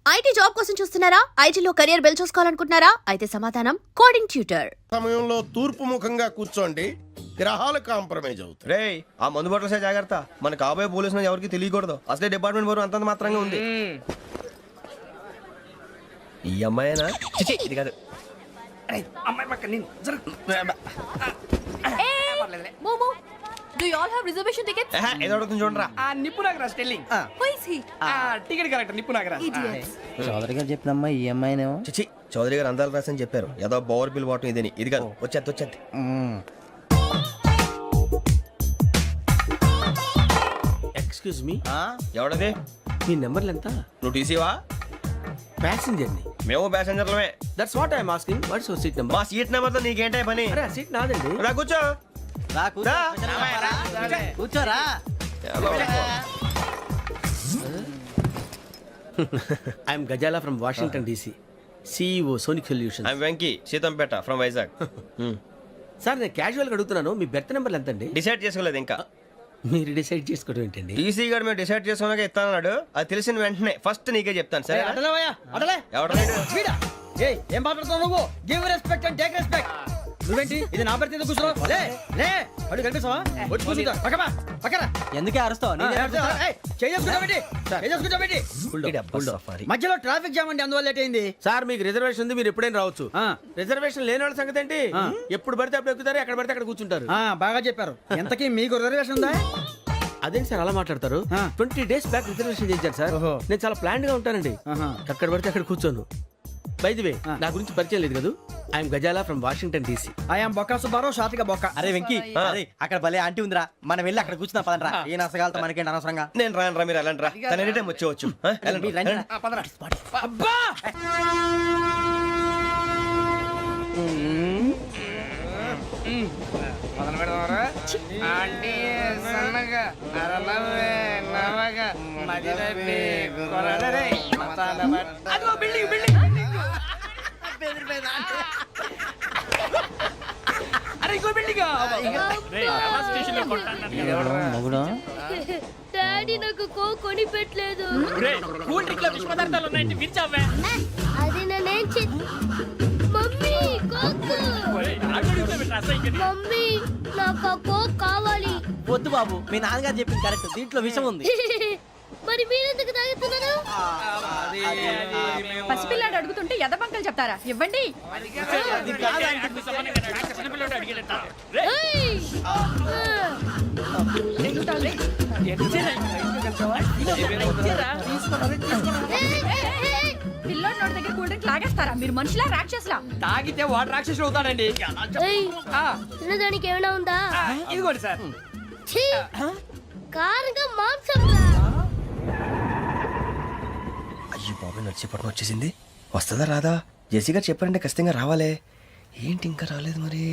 IT job కోసం చూస్తున్నారా? ఐటీలో కెరియర్ బిల్డ్ చూసుకోవాలనుకుంటున్నారా? అయితే సమాధానం కోడింగ్ ట్యూటర్. సమయంలో తూర్పు ముఖంగా కూర్చోండి, గ్రహాలు కాంప్రమైజ్ అవుతాయి. రే ఆ మందు బట్టలసే జాగ్రత్త. మన కాబోయే పోలీసులు ఎవరికి తెలియకూడదు. అసలే డిపార్ట్మెంట్ బోరు అంతంత మాత్రంగా ఉంది. ఈ అమ్మాయినా? చిచి, ఇది కాదు. అమ్మాయి పక్క నేను Momo, do you all have reservation tickets? ఏదో అడుగుతుంది చూడరా. నిప్పు Nagaraj telling Who is he? Ticket correct నిప్పు నాగరాజ్ Idiots. చౌదరి గారు చెప్పినమ్మా ఈ అమ్మాయినేమో. చిచి, చౌదరి గారు అందాలు రాసని చెప్పారు. ఏదో బోర్ బిల్ బాటం ఇదని. ఇది కాదు. వచ్చేది. Excuse me ఎవడది? మీ నెంబర్లు ఎంత? నువ్వు టీసీవా? ప్యాసింజర్ ని. మేము ప్యాసెంజర్లమే. That's what I'm asking. What's your seat number? మా సీట్ నెంబర్ తో నీకేంటే పని? అరే సీట్ నాదండి. రా కూర్చో. రా. కూర్చోరా. I'm Gazala from Washington DC, CEO Sonic Solution. I'm Venky, Seethampeta from Vizag. Sir నేను క్యాజువల్ గా అడుగుతున్నాను, మీ బెర్త్ నెంబర్లు ఎంత అండి? డిసైడ్ చేసుకోలేదు ఇంకా. మీరు డిసైడ్ చేసుకోవడం ఏంటండి? టీసీ గారు మేము డిసైడ్ చేసుకున్నాక ఇస్తానన్నాడు. అది తెలిసిన వెంటనే ఫస్ట్ నీకే చెప్తాను. సరే ఎవడ ఏం మాట్లాడుతున్నావు నువ్వు? Give respect and take respect. నువ్వేంటి ఇది నా పరిస్థితి కూర్చున్నావు? లే అడుగు కనిపిస్తావా? వచ్చి కూర్చుంటా. పక్కరా. ఎందుకే అరుస్తావు? మధ్యలో ట్రాఫిక్ జామ్ అండి, అందువల్ల లేట్ అయింది. సార్ మీకు రిజర్వేషన్ ఉంది, మీరు ఎప్పుడైనా రావచ్చు. రిజర్వేషన్ లేని వాళ్ళ సంగతి ఏంటి? ఎప్పుడు పడితే అప్పుడు ఎక్కుతారు, ఎక్కడ పడితే అక్కడ కూర్చుంటారు. బాగా చెప్పారు. ఎంతకీ మీకు రిజర్వేషన్ ఉందా? అదేంటి సార్ అలా మాట్లాడతారు? 20 days బ్యాక్ రిజర్వేషన్ చేశారు సార్. నేను చాలా ప్లాన్డ్ గా ఉంటానండి. అక్కడ పడితే అక్కడ కూర్చోను. బై ది వే, నా గురించి పరిచయం లేదు కదా. I'm Gazala from Washington DC. I'm Bokka Subbarao, షాతిక బొక్క. అరే వెంకీ, అక్కడ భలే ఆంటీ ఉందిరా, మనం వెళ్ళి అక్కడ కూర్చున్నా పదనరా. ఏ నసగాలతో మనకేంటి అనవసరంగా. నేను రాను రా, మీరు వెళ్ళండి రా. తన ఎనీ టైం వచ్చేవచ్చు. అబ్బా డాడీ నాకు కొని పెట్టలేదు. అది నేనేం మమ్మీ మమ్మీ నాకు ఆ కోక్ కావాలి. వద్దు బాబు, మీ నాన్నగారు చెప్పింది కరెక్ట్, దీంట్లో విషయం ఉంది. మరి మీరెందుకు తాగుతున్నారు? పసిపిల్లాడు అడుగుతుంటే ఎదబంకలు చెప్తారా? ఇవ్వండి. ఏయ్! పిల్లోడి నోటి దగ్గర కూల్ డ్రింక్ లాగేస్తారా? మీరు మనుషులా రాక్షసులా? తాగితే వాడు రాక్షసుడు అవుతాడండి. ఏయ్! తినడానికి ఏమైనా ఉందా? ఇదిగోండి సార్. ఛీ! కారంగా మాంసం రా. అయ్యో బాబాయ్, నడిచిపట్నం వచ్చేసింది. వస్తుందా రాదా? జేసీ గారు చెప్పారంటే ఖచ్చితంగా రావాలే. ఏంటి ఇంకా రాలేదు మరి?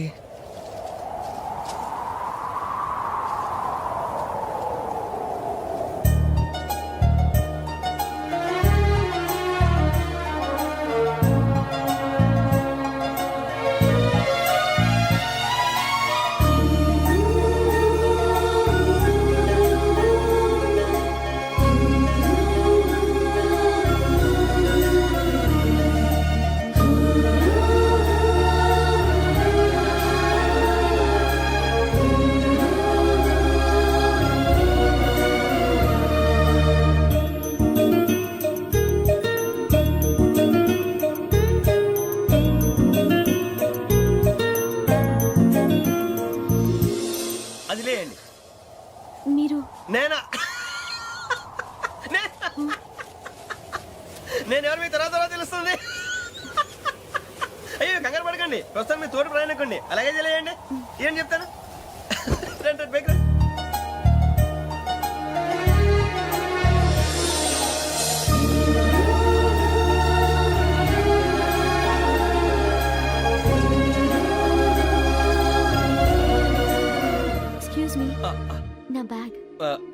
అది లేండి. మీరు నేనా? నేను ఎవరు మీ తర్వాత తెలుస్తుంది. అయ్యో కంగారు పడకండి, ప్రస్తుతం మీ తోటి ప్రయాణకండి. అలాగే తెలియండి. ఏం చెప్తాను? రండి బైక్ రండి. ఎక్స్క్యూజ్ మీ, నా బ్యాగ్.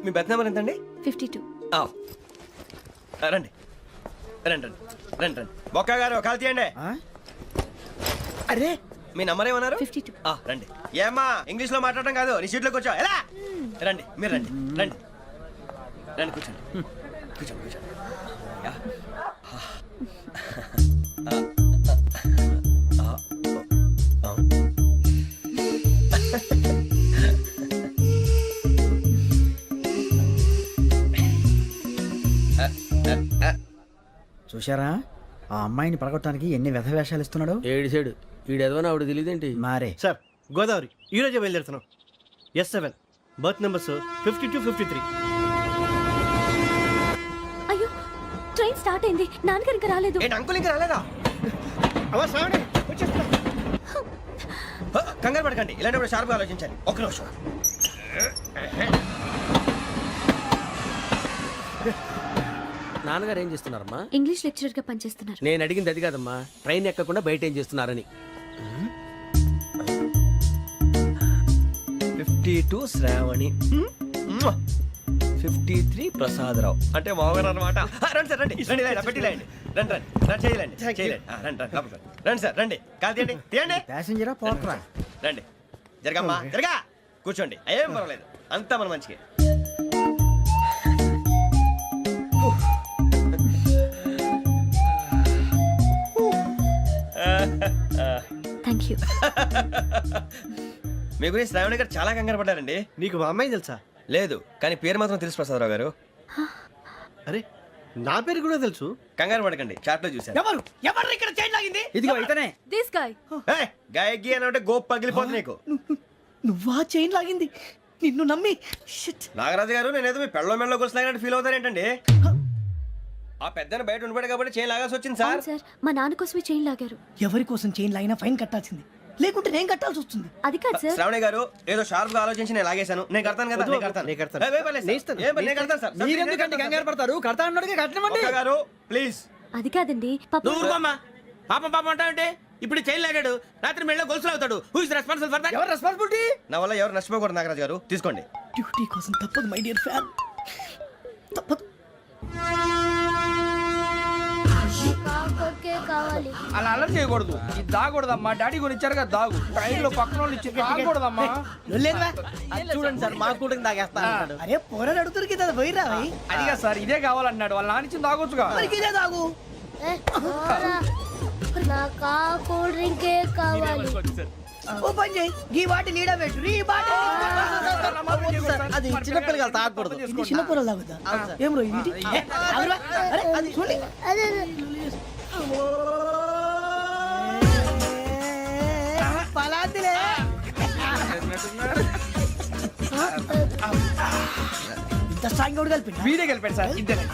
మీ బెత్ నెంబర్ ఎంతండి? 52. రండి రండి రండి రండి రండి. బొక్క గారు కాల్ తీయండి. అరే మీ నంబర్ ఏమన్నారు? 52. రండి. ఏమ్మా ఇంగ్లీష్ లో మాట్లాడడం కాదు, నీ సీట్లో కూర్చో. ఎలా రండి, మీరు రండి రండి రండి కూర్చోండి. కూర్చోండి కూర్చోండి. చూశారా ఆ అమ్మాయిని పడగొట్టడానికి ఎన్ని వ్యధ వేషాలు ఇస్తున్నాడు. ఏడు సైడు ఈడెదవని ఆవిడ తెలియదేంటి. మారే సార్ గోదావరి ఈరోజే బయలుదేరుతున్నాం. S7 berth numbers 52, 53. అయ్యో ట్రైన్ స్టార్ట్ అయింది, నాన్నగారు ఇంకా రాలేదు. ఏంటి అంకుల్ ఇంకా రాలేదా? అవ్వ శ్రావణి వచ్చేస్తున్నా. కంగారు పడకండి, ఇలాంటప్పుడు షార్ప్గా ఆలోచించండి. ఒక్క నిమిషం. నాన్నగారు ఏం చేస్తున్నారమ్మా? ఇంగ్లీష్ లెక్చరర్ గా పనిచేస్తున్నారు. నేను అడిగింది అది కాదమ్మా, ట్రైన్ ఎక్కకుండా బయట ఏం చేస్తున్నారని. 52 శ్రావణి, 53 ప్రసాదరావు అంటే మామగారు అనమాట. రండి సార్, రండి రండి, ఇలా పెట్టి లేండి. రండి రండి రండి, చేయలేండి చేయలేండి. రండి రండి లోపలికి రండి. రండి సార్, రండి, కాదు తీయండి తీయండి. ప్యాసింజరా పోట్రా. రండి, జరగమ్మా జరగా, కూర్చోండి, ఏం పర్వాలేదు, అంతా మన మంచిగా. Thank you. మీ గురించి శ్రావణి గారు చాలా కంగారు పడ్డారండి. నీకు మా అమ్మాయి తెలుసా? లేదు, కానీ పేరు మాత్రం తెలుసు ప్రసాదరావు గారు. అరే నా పేరు కూడా తెలుసు. కంగారు పడకండి, చాట్లో చూశాను. ఎవరు ఎవరు ఇక్కడ చైన్ లాగింది? ఇదిగో ఇతనే. This guy. ఏయ్, గాయకి అని అంటే గోప్ పగిలిపోతుంది నీకు. నువ్వా చైన్ లాగింది? నిన్ను నమ్మి. షిట్. నాగరాజు గారు, నేనేదో మీ పెళ్ళ మెళ్ళ గురిసిలాగినట్టు ఫీల్ అవుతారేంటండి? ఆ పెద్దని బయట ఉండిపోయాడు కాబట్టి చేయి లాగాల్సి వచ్చింది సార్. సార్ మా నాన్న కోసమే చైన్ లాగారు. ఎవరి కోసం చైన్ లాగినా ఫైన్ కట్టాల్సింది, లేకుంటే నేను కట్టాల్సి వస్తుంది. అది కాదు సార్. శ్రావణి గారు, ఏదో షార్ప్ గా ఆలోచించి నేను లాగేశాను. నేను కడతాను కదా, నేను కడతాను. నేను కడతాను. ఏయ్, పర్లేదు సార్. ఏం పర్లేదు, నేను కడతాను సార్. మీరెందుకంటే కంగారు పడతారు? కడతా అన్నాడుగా, కట్టమండి. ఒక్క గారు ప్లీజ్. అది కాదండి పాపం. నువ్వు ఊరుకోమ్మా. పాపం పాపం అంటావంటే ఇప్పుడు చైన్ లాగాడు, రాత్రి మెళ్ళ గొలుసులు అవుతాడు. Who is responsible for that? ఎవరు రెస్పాన్సిబిలిటీ? నా వల్ల ఎవరు నష్టపోకూడదు నాగరాజు గారు, తీసుకోండి. డ్యూటీ కోసం తప్పదు మై డియర్ ఫ్యాన్, తప్పదు. కాకొక్కే కావాలి. అలా అలర్ చేయకూడదు. ఇది దాగకూడదమ్మా. డాడీ కొని ఇచ్చారు కదా దాగు. ట్రైన్ లో పక్కన వాళ్ళు ఇచ్చి దాగకూడదమ్మా. చూడండి సార్, మా కూడా దాగేస్తా. అరే పోరాడు అడుగుతారు కదా, పోయిరా భయ్. అదిగా సార్, ఇదే కావాలన్నాడు. వాళ్ళ నాన్న ఇచ్చింది తాగొచ్చుగా. ఇదే తాగు. ఏ, పోరా. నాకు ఆ కూల్ డ్రింకే కావాలి. ఓ పని చేయి, ఈ బాటి లీడ పెట్టు. ఈ బాటి అది చిన్నపిల్లలు తాగకూడదు, ఇది చిన్నపిల్లలు తాగుతా. ఏం రో ఇది? అరే అది చూడండి. అదే పలాతిలే. ఇంత స్ట్రాంగ్ కూడా కలిపి వీడే గెలిపాడు సార్. ఇద్దరే.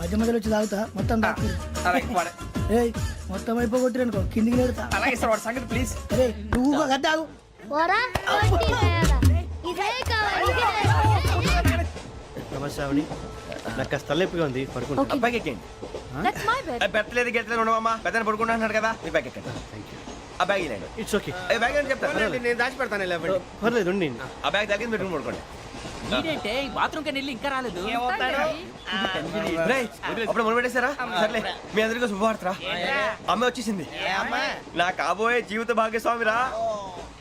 మధ్య మధ్యలో వచ్చి తాగుతా, మొత్తం తాగు. అలాగే వాడు- ఏయ్ మొత్తం అయిపోగొట్టిరనుకో, కిందికి నేడుతా. అలాగే సార్, వాడు సంగతి ప్లీజ్. అరే నువ్వు కదా తాగు. పోరా, కొట్టి తేడా. ఇదే కావాలి, ఇదే. నమస్తే శ్రావణి, నాకు కాస్త తలెప్పిగా ఉంది, పడుకుంటా. Okay. బ్యాగ్ ఎక్కండి. That's my bed. పెట్టలేదు గెట్టలేదు ఉండవమ్మా, పెద్దని పడుకుంటున్నాడు కదా, మీ బ్యాగ్ ఎక్కండి. ఆ బ్యాగ్ ఇలాండి. ఇట్స్ ఓకే, బ్యాగ్ అని చెప్తాను. నేను దాచి పెడతాను లేవండి. పర్లేదు ఉండి. ఆ బ్యాగ్ తగ్గింది పెట్టుకుని పడుకోండి. రేయ్, అప్పుడు మొదలు పెట్టేశారా? సర్లే, మీ అందరికీ శుభవార్తరా. అమ్మ వచ్చేసింది, నా కాబోయే జీవిత భాగ్యస్వామిరా.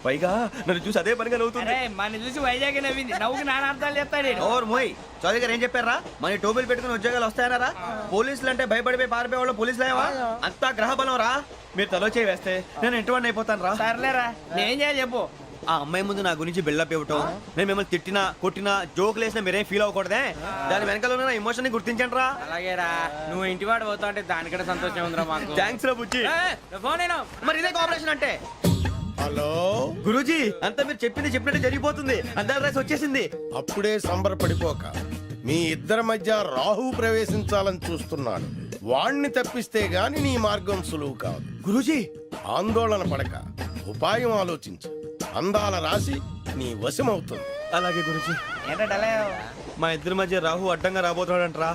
పైగా నన్ను చూసి అదే పనిగా నవ్వుతుంది. మన చూసి వైజాగ్ నవ్వింది. నవ్వుకి నాన్న అర్థాలు చెప్తాడు. ఓర్ మోయ్, చౌదరి గారు ఏం చెప్పారా? మన టోబీలు పెట్టుకుని ఉద్యోగాలు వస్తాయనరా? పోలీసులు అంటే భయపడిపోయి పారిపోయే వాళ్ళు పోలీసులు అయ్యావా? అంతా గ్రహ బలం రా. మీరు తలో చేయి వేస్తే నేను ఇంటివాడిని అయిపోతాను రా. సర్లేరా, నేనేం చేయాలి చెప్పు. ఆ అమ్మాయి ముందు నా గురించి బిల్డప్ ఇవ్వటం, నేను మిమ్మల్ని తిట్టినా కొట్టినా జోకులు వేసినా మీరేం ఫీల్ అవ్వకూడదే. దాని వెనకాల ఉన్న ఎమోషన్ ని గుర్తించండి రా. అలాగేరా, నువ్వు ఇంటివాడు పోతా అంటే దానికంటే సంతోషం ఉందిరా మాకు. థ్యాంక్స్ రా బుజ్జి. ఫోన్ అయినా మరి ఇదే కోఆపరేషన్ అంటే. హలో, గురూజీ, అంతా మీరు చెప్పింది చెప్పినట్టు జరిగిపోతుంది. అందాల రైస్ వచ్చేసింది. అప్పుడే సంబరపడిపోక. మీ ఇద్దరి మధ్య రాహు ప్రవేశించాలని చూస్తున్నాడు. వాణ్ణి తప్పిస్తే గాని నీ మార్గం సులువు కాదు. గురూజీ, ఆందోళన పడక, ఉపాయం ఆలోచించు. అందాల రాశి నీ వశమవుతుంది. అలాగే గురూజీ. ఏంటంటే మా ఇద్దరి మధ్య రాహు అడ్డంగా రాబోతున్నాడంటరా.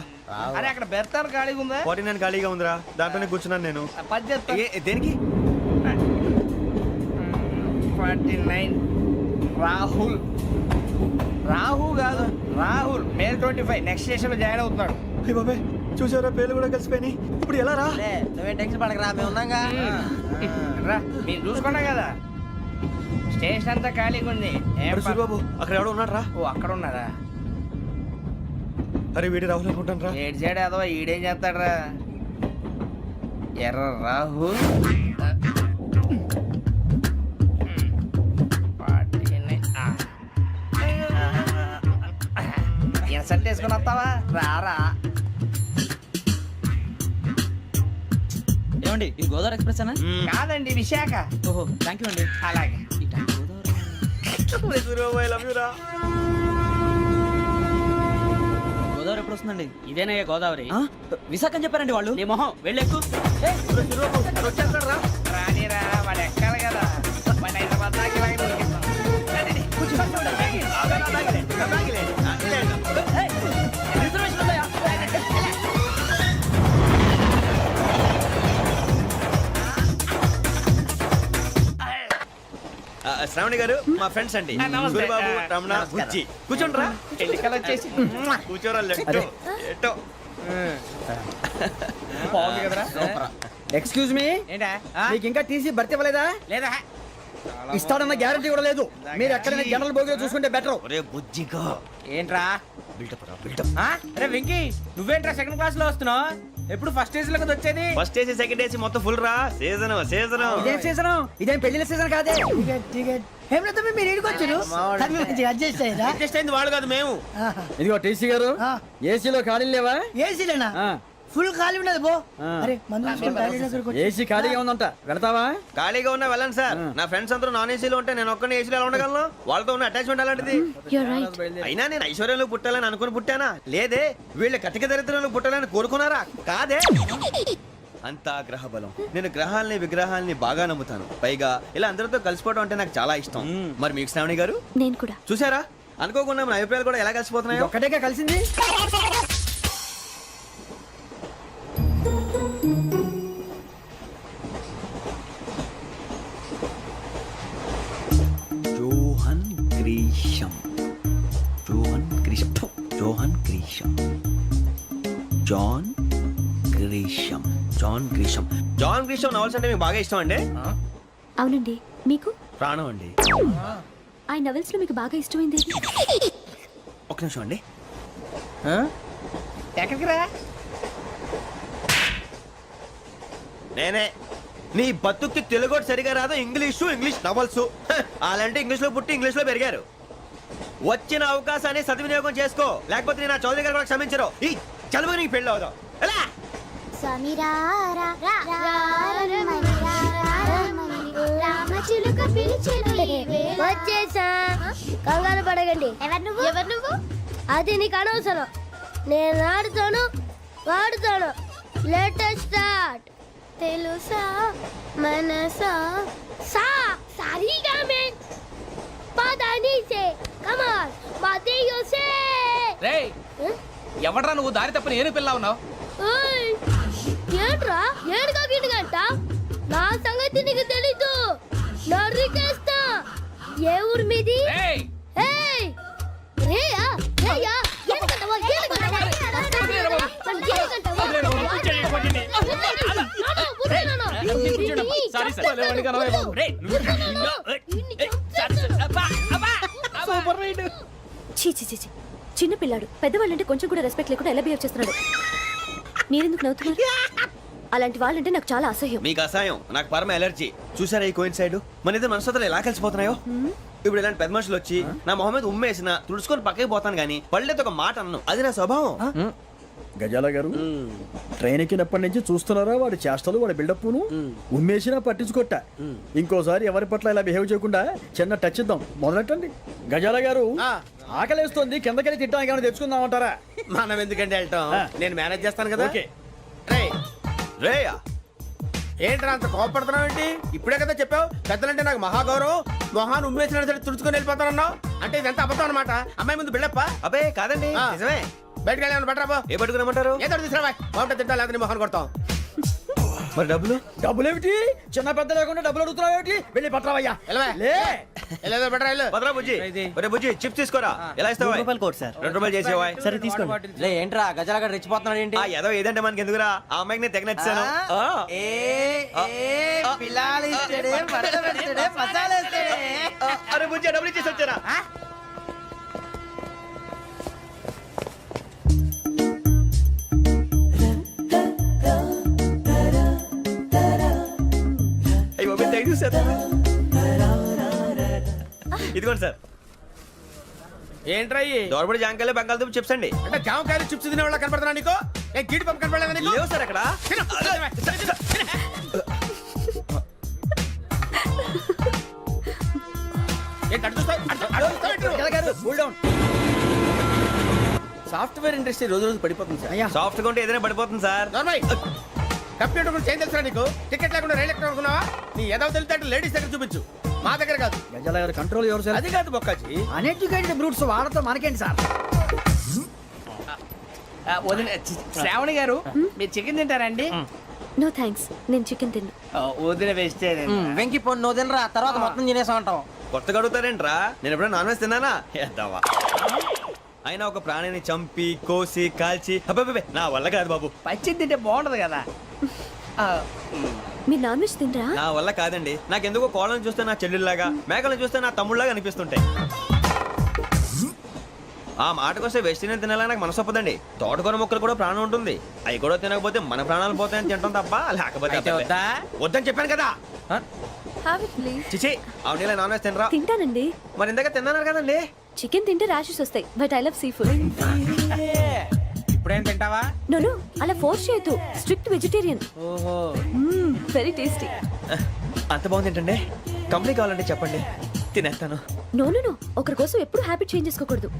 అరే అక్కడ బెర్తాను ఖాళీగా ఉందా? 49 ఖాళీగా ఉందిరా, దాంట్లోనే కూర్చున్నాను నేను. పది చెప్తా. దేనికి? 49 రాహుల్. రాహు కాదు, రాహుల్. మే 25 నెక్స్ట్ స్టేషన్ లో జాయిన్ అవుతున్నాడు. అయ్య బాబాయ్, చూసారా పేర్లు కూడా కలిసిపోయినాయి. ఇప్పుడు ఎలా రా? నువ్వేం టెన్షన్ పడకరా, మేము ఉన్నాగా. రా, మీరు చూసుకున్నా కదా, స్టేషన్ అంతా ఖాళీగా ఉంది. ఏం అరే సూరిబాబు, అక్కడ ఎవడో ఉన్నాడు రా. ఓ అక్కడ ఉన్నారా? అరే వీడి రాహుల్ అనుకుంటాను రా. ఏడు సైడ్ ఏదో ఈడేం చేస్తాడరా? ఎర్ర రాహు. ఇన్సల్ట్ వేసుకుని వస్తావా? రారా. ఏమండి ఇది గోదావరి ఎక్స్ప్రెస్ అనా? కాదండి విశాఖ. ఓహో థ్యాంక్ యూ అండి. అలాగే. గోదావరి ఎప్పుడు వస్తుందండి? ఇదేనయ్య గోదావరి. విశాఖ అని చెప్పారండి వాళ్ళు. నీ మొహం వెళ్ళెక్కు. రానిరా వాడు ఎక్కాలి కదా. వాడు హైదరాబాద్ దాకా ఇలాగే దొరికిస్తాం. రండి, కూర్చో. రిజర్వేషన్ ఉందయ్యా. శ్రావణి గారు మా ఫ్రెండ్స్ అండి. నమస్తే. సూరిబాబు, రమణ, బుజ్జి. కూర్చోండ్రా. ఎన్నికలు వచ్చేసి కూర్చోరా లెట్టో. ఎట్టో. బాగుంది కదరా. ఎక్స్క్యూజ్ మీ, ఏంటా మీకు ఇంకా టీసీ భర్తీ ఇవ్వలేదా? లేదా ఇస్తాడన్న గ్యారంటీ కూడా లేదు. మీరు ఎక్కడైనా జనరల్ బోగిలో చూసుకుంటే బెటర్. ఒరే బుజ్జిగా ఏంట్రా బిల్డప్ రా బిల్డప్. అరే వెంకీ నువ్వేంట్రా సెకండ్ క్లాస్ లో వస్తున్నావు? ఎప్పుడు ఫస్ట్ ఏజ్ లో కదా వచ్చేది. ఫస్ట్ ఏసీ సెకండ్ ఏసీ మొత్తం ఫుల్ రా. Season season. ఇదేం సీజన్? ఇదేం పెళ్లిన సీజన్ కాదే. మీరు ఇడికొచ్చారు అడ్జస్ట్ అయ్యారా? అడ్జస్ట్ అయింది వాళ్ళు కాదు మేము. ఇదిగో టీసీ గారు, ఏసీలో ఖాళీ లేవా? ఏసీలేనా? ఫుల్ ఖాళీ ఉండదు బో. అరే ఏసీ ఖాళీగా ఉందంట, వెళతావా? ఖాళీగా ఉన్నా వెళ్ళండి సార్. నా ఫ్రెండ్స్ అందరూ నాన్ ఏసీలో ఉంటే నేను ఒక్కనే ఏసీలో ఎలా ఉండగలను? వాళ్ళతో ఉన్న అటాచ్మెంట్ అలాంటిది. అయినా నేను ఐశ్వర్యంలో పుట్టాలని అనుకుని పుట్టానా? లేదే. వీళ్ళ కటిక దరిద్రంలో పుట్టాలని కోరుకున్నారా? కాదే. అంతా గ్రహ బలం. నేను గ్రహాలని విగ్రహాలని బాగా నమ్ముతాను. పైగా ఇలా అందరితో కలిసిపోవడం అంటే నాకు చాలా ఇష్టం. మరి మీకు శ్రావణి గారు? నేను కూడా. చూసారా, అనుకోకుండా మన అభిప్రాయాలు కూడా ఎలా కలిసిపోతున్నాయో. ఒక్కటేగా కలిసింది. John Grisham. John Grisham. John Grisham. John Grisham. John Grisham. John Grisham novels అంటే మీకు బాగా ఇష్టం అండి? అవునండి. మీకు? ప్రాణం అండి. ఆ నవెల్స్ లో మీకు బాగా ఇష్టమైంది? ఒక నిమిషం అండి. ఎక్కడికి రా. నేనే. నీ బతుక్కి తెలుగు సరిగా రాదు. English novels. అలాంటి ఇంగ్లీష్ లో పుట్టి ఇంగ్లీష్ లో పెరిగారు. వచ్చిన అవకాశాన్ని సద్వినియోగం చేసుకో, లేకపోతే నేను ఆ చౌదరి గారు కూడా క్షమించరు. ఈ చదువు నీకు పెళ్ళి అవుదాం. ఎలా? వచ్చేసా. కంగారు పడగండి. ఎవరు నువ్వు? అది నీకు అనవసరం. నేను ఆడుతాను, వాడుతాను. Latest start. తెలుసా మనసా సా సారీగా మే పదని సే కమాన్ బాతియో సే. రేయ్ ఎవడ్రా నువ్వు? దారి తప్పని ఏను పిల్ల ఉన్నావు. ఓయ్ ఏంట్రా ఏడుగా గిడుగంట? నా సంగతి నీకు తెలీదు. నరికేస్తా. ఏ ఊరు మీది? రేయ్ ఏయ్ రేయా రేయా ఏడుగంటవా ఏడుగంటవా చీ చీ చీ చీ. చిన్న పిల్లాడు. పెద్దవాళ్ళంటే కొంచెం కూడా రెస్పెక్ట్ లేకుండా ఎలా బిహేవ్ చేస్తున్నాడు. మీరెందుకు నవ్వుతున్నారు? అలాంటి వాళ్ళంటే నాకు చాలా అసహ్యం. మీకు అసహాయం, నాకు పరమ ఎలర్జీ. చూసారా ఈ కోయిన్సైడ్? మన ఇద్దరు మనస్తత్వాలు ఎలా కలిసిపోతున్నాయో. ఇప్పుడు ఇలాంటి పెద్ద మనుషులు వచ్చి నా మొహం మీద ఉమ్మేసిన తుడుచుకొని పక్కకి పోతాను కానీ పళ్ళేతో ఒక మాట అన్ను. అది నా స్వభావం. గజాల గారు, ట్రైన్ ఎక్కినప్పటి నుంచి చూస్తున్నారా వాడి చేష్టలు, వాడి బిల్డప్ను? ఉమ్మేసినా పట్టించుకోట. ఇంకోసారి ఎవరి పట్ల ఇలా బిహేవ్ చేయకుండా చిన్న టచ్ ఇద్దాం. మొదలెట్టండి. గజాల గారు, ఆకలేస్తుంది, కిందకెళ్ళి తిట్టానికి ఏమైనా తెచ్చుకుందామంటారా? మనం ఎందుకంటే వెళ్తాం, నేను మేనేజ్ చేస్తాను కదా. ఓకే. రేయా ఏంట్రా అంత కోపడుతున్నావు ఏంటి? ఇప్పుడే కదా చెప్పావు పెద్దలంటే నాకు మహాగౌరవం, మొహాన్ని ఉమ్మేసిన సరే తుడుచుకొని వెళ్ళిపోతానన్నావు. అంటే ఇదంతా అబద్ధం అనమాట. అమ్మాయి ముందు బిల్డప్ప? అబ్బే కాదండి, నిజమే. బయటకు వెళ్ళి బట్రాబో. ఏ పట్టుకురమ్మంటారు? ఏదో తీసుకురా. బాగుంటుంది తింటా, లేకపోతే మొహాన్ని కొడతాం. మరి డబ్బులు? డబ్బులు ఏమిటి? చిన్న పెద్ద లేకుండా డబ్బులు అడుగుతున్నావు ఏమిటి? వెళ్ళి పట్టరావయ్యా. బుజ్జి చిప్స్ తీసుకోరా. ఎలా ఇస్తావా? Court sir. 2 రూపాయలు చేసేవా? సరే తీసుకోండి. ఏంట్రా గజాల రెచ్చిపోతున్నాడు ఏంటి? ఏదో ఏదంటే మనకి ఎందుకురా? ఆ అమ్మాయికి నేను తెగ నచ్చాను. అరే బుజ్జి డబ్బులు ఇచ్చేసి వచ్చారా? ఇదిగోండి సార్. ఏంట్రా దోరబడి జాంకాయలు బంగాళదుంప చిప్స్ అండి. అంటే జామకాయలు చిప్స్ తినే వాళ్ళ కనపడుతున్నా నీకు? ఏ గీడి పంప కనపడలేదా నీకు? లేవు సార్ అక్కడ. సాఫ్ట్వేర్ ఇండస్ట్రీ రోజు రోజు పడిపోతుంది సార్. అయ్యా సాఫ్ట్ గా ఉంటే ఏదైనా పడిపోతుంది సార్. కంప్యూటర్ గురించి ఏం తెలుసా నీకు? టికెట్ లేకుండా రైలు ఎక్కడ అనుకున్నావా? నీ ఏదో తెలితే లేడీస్ దగ్గర చూపించు, మా దగ్గర కాదు. గజాల గారు కంట్రోల్ ఎవరు సార్? అది కాదు బొక్కాజీ. అన్ఎడ్యుకేటెడ్ బ్రూట్స్ వాళ్ళతో మనకేంటి సార్? వదిన శ్రావణి గారు మీరు చికెన్ తింటారండి? నో థ్యాంక్స్, నేను చికెన్ తిన్ను. వదిన వేస్తే వెంకి పొన్ను నువ్వు తినరా, తర్వాత మొత్తం తినేసా ఉంటాం. కొత్తగా అడుగుతారేంట్రా? నేను ఎప్పుడైనా నాన్ వెజ్ తిన్నానా? ఎద్దావా. అయినా ఒక ప్రాణిని చంపి కోసి కాల్చి అబ్బబ్బబ్బే, నా వల్ల కాదు బాబు. పచ్చి తింటే బాగుంటది కదా. మీరు నాన్ వెజ్ తినరా? నా వల్ల కాదండి. నాకెందుకో కోళ్ళని చూస్తే నా చెల్లెళ్ళలాగా, మేకలను చూస్తే నా తమ్ముళ్ళలాగా అనిపిస్తుంటాయి. ఆ మాటకొస్తే వెజిటేరియన్ తినాలని నాకు మనసు ఒప్పదండి. తోటకూర మొక్కలు కూడా ప్రాణం ఉంటుంది. అవి కూడా తినకపోతే మన ప్రాణాలు పోతాయని తింటాం తప్ప, లేకపోతే అబ్బబ్బే. వద్దని చెప్పాను కదా. Have it please. చిచి, అవునీ నాన్ వెజ్ తినరా? తింటానండి. మరి ఇందాక తిన్నాను కదండి. చికెన్ తింటే ర్యాషెస్ వస్తాయి, but I love sea food. ఇప్పుడేం తింటావా? నో అలా ఫోర్స్ చేయొద్దు. Strict vegetarian. ఓహో, వెరీ టేస్టీ. అంత బాగుంది ఏంటండి? కంప్లీట్ కావాలంటే చెప్పండి, తినేస్తాను. నో ఒకరి కోసం ఎప్పుడు హ్యాబిట్ చేంజ్ చేసుకోకూడదు.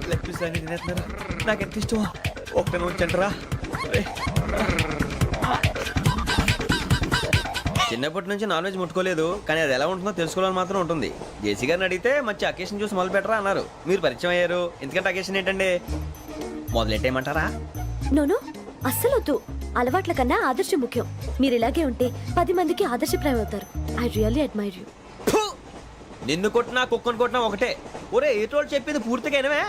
లెగ్ పీస్ అన్ని తినేస్తున్నారు. నాకు ఎంత ఇష్టమా. ఒక్క ఉంచండిరా. చిన్నప్పటి నుంచి నాన్ వెజ్ ముట్టుకోలేదు, కానీ అది ఎలా ఉంటుందో తెలుసుకోవాలని మాత్రం ఉంటుంది. జేసీ గారిని అడిగితే మంచి అకేషన్ చూసి మొదలు పెట్టరా అన్నారు. మీరు పరిచయం అయ్యారు, ఎందుకంటే అకేషన్ ఏంటండి? మొదలెట్టేయమంటారా? నో అస్సలు వద్దు. అలవాట్ల కన్నా ఆదర్శం ముఖ్యం. మీరు ఇలాగే ఉంటే 10 మందికి ఆదర్శప్రాయం అవుతారు. I really admire you. నిన్ను కొట్టినా కుక్కను కొట్టినా ఒకటే. ఒరే ఏటోళ్ళు చెప్పింది పూర్తిగా వినవే.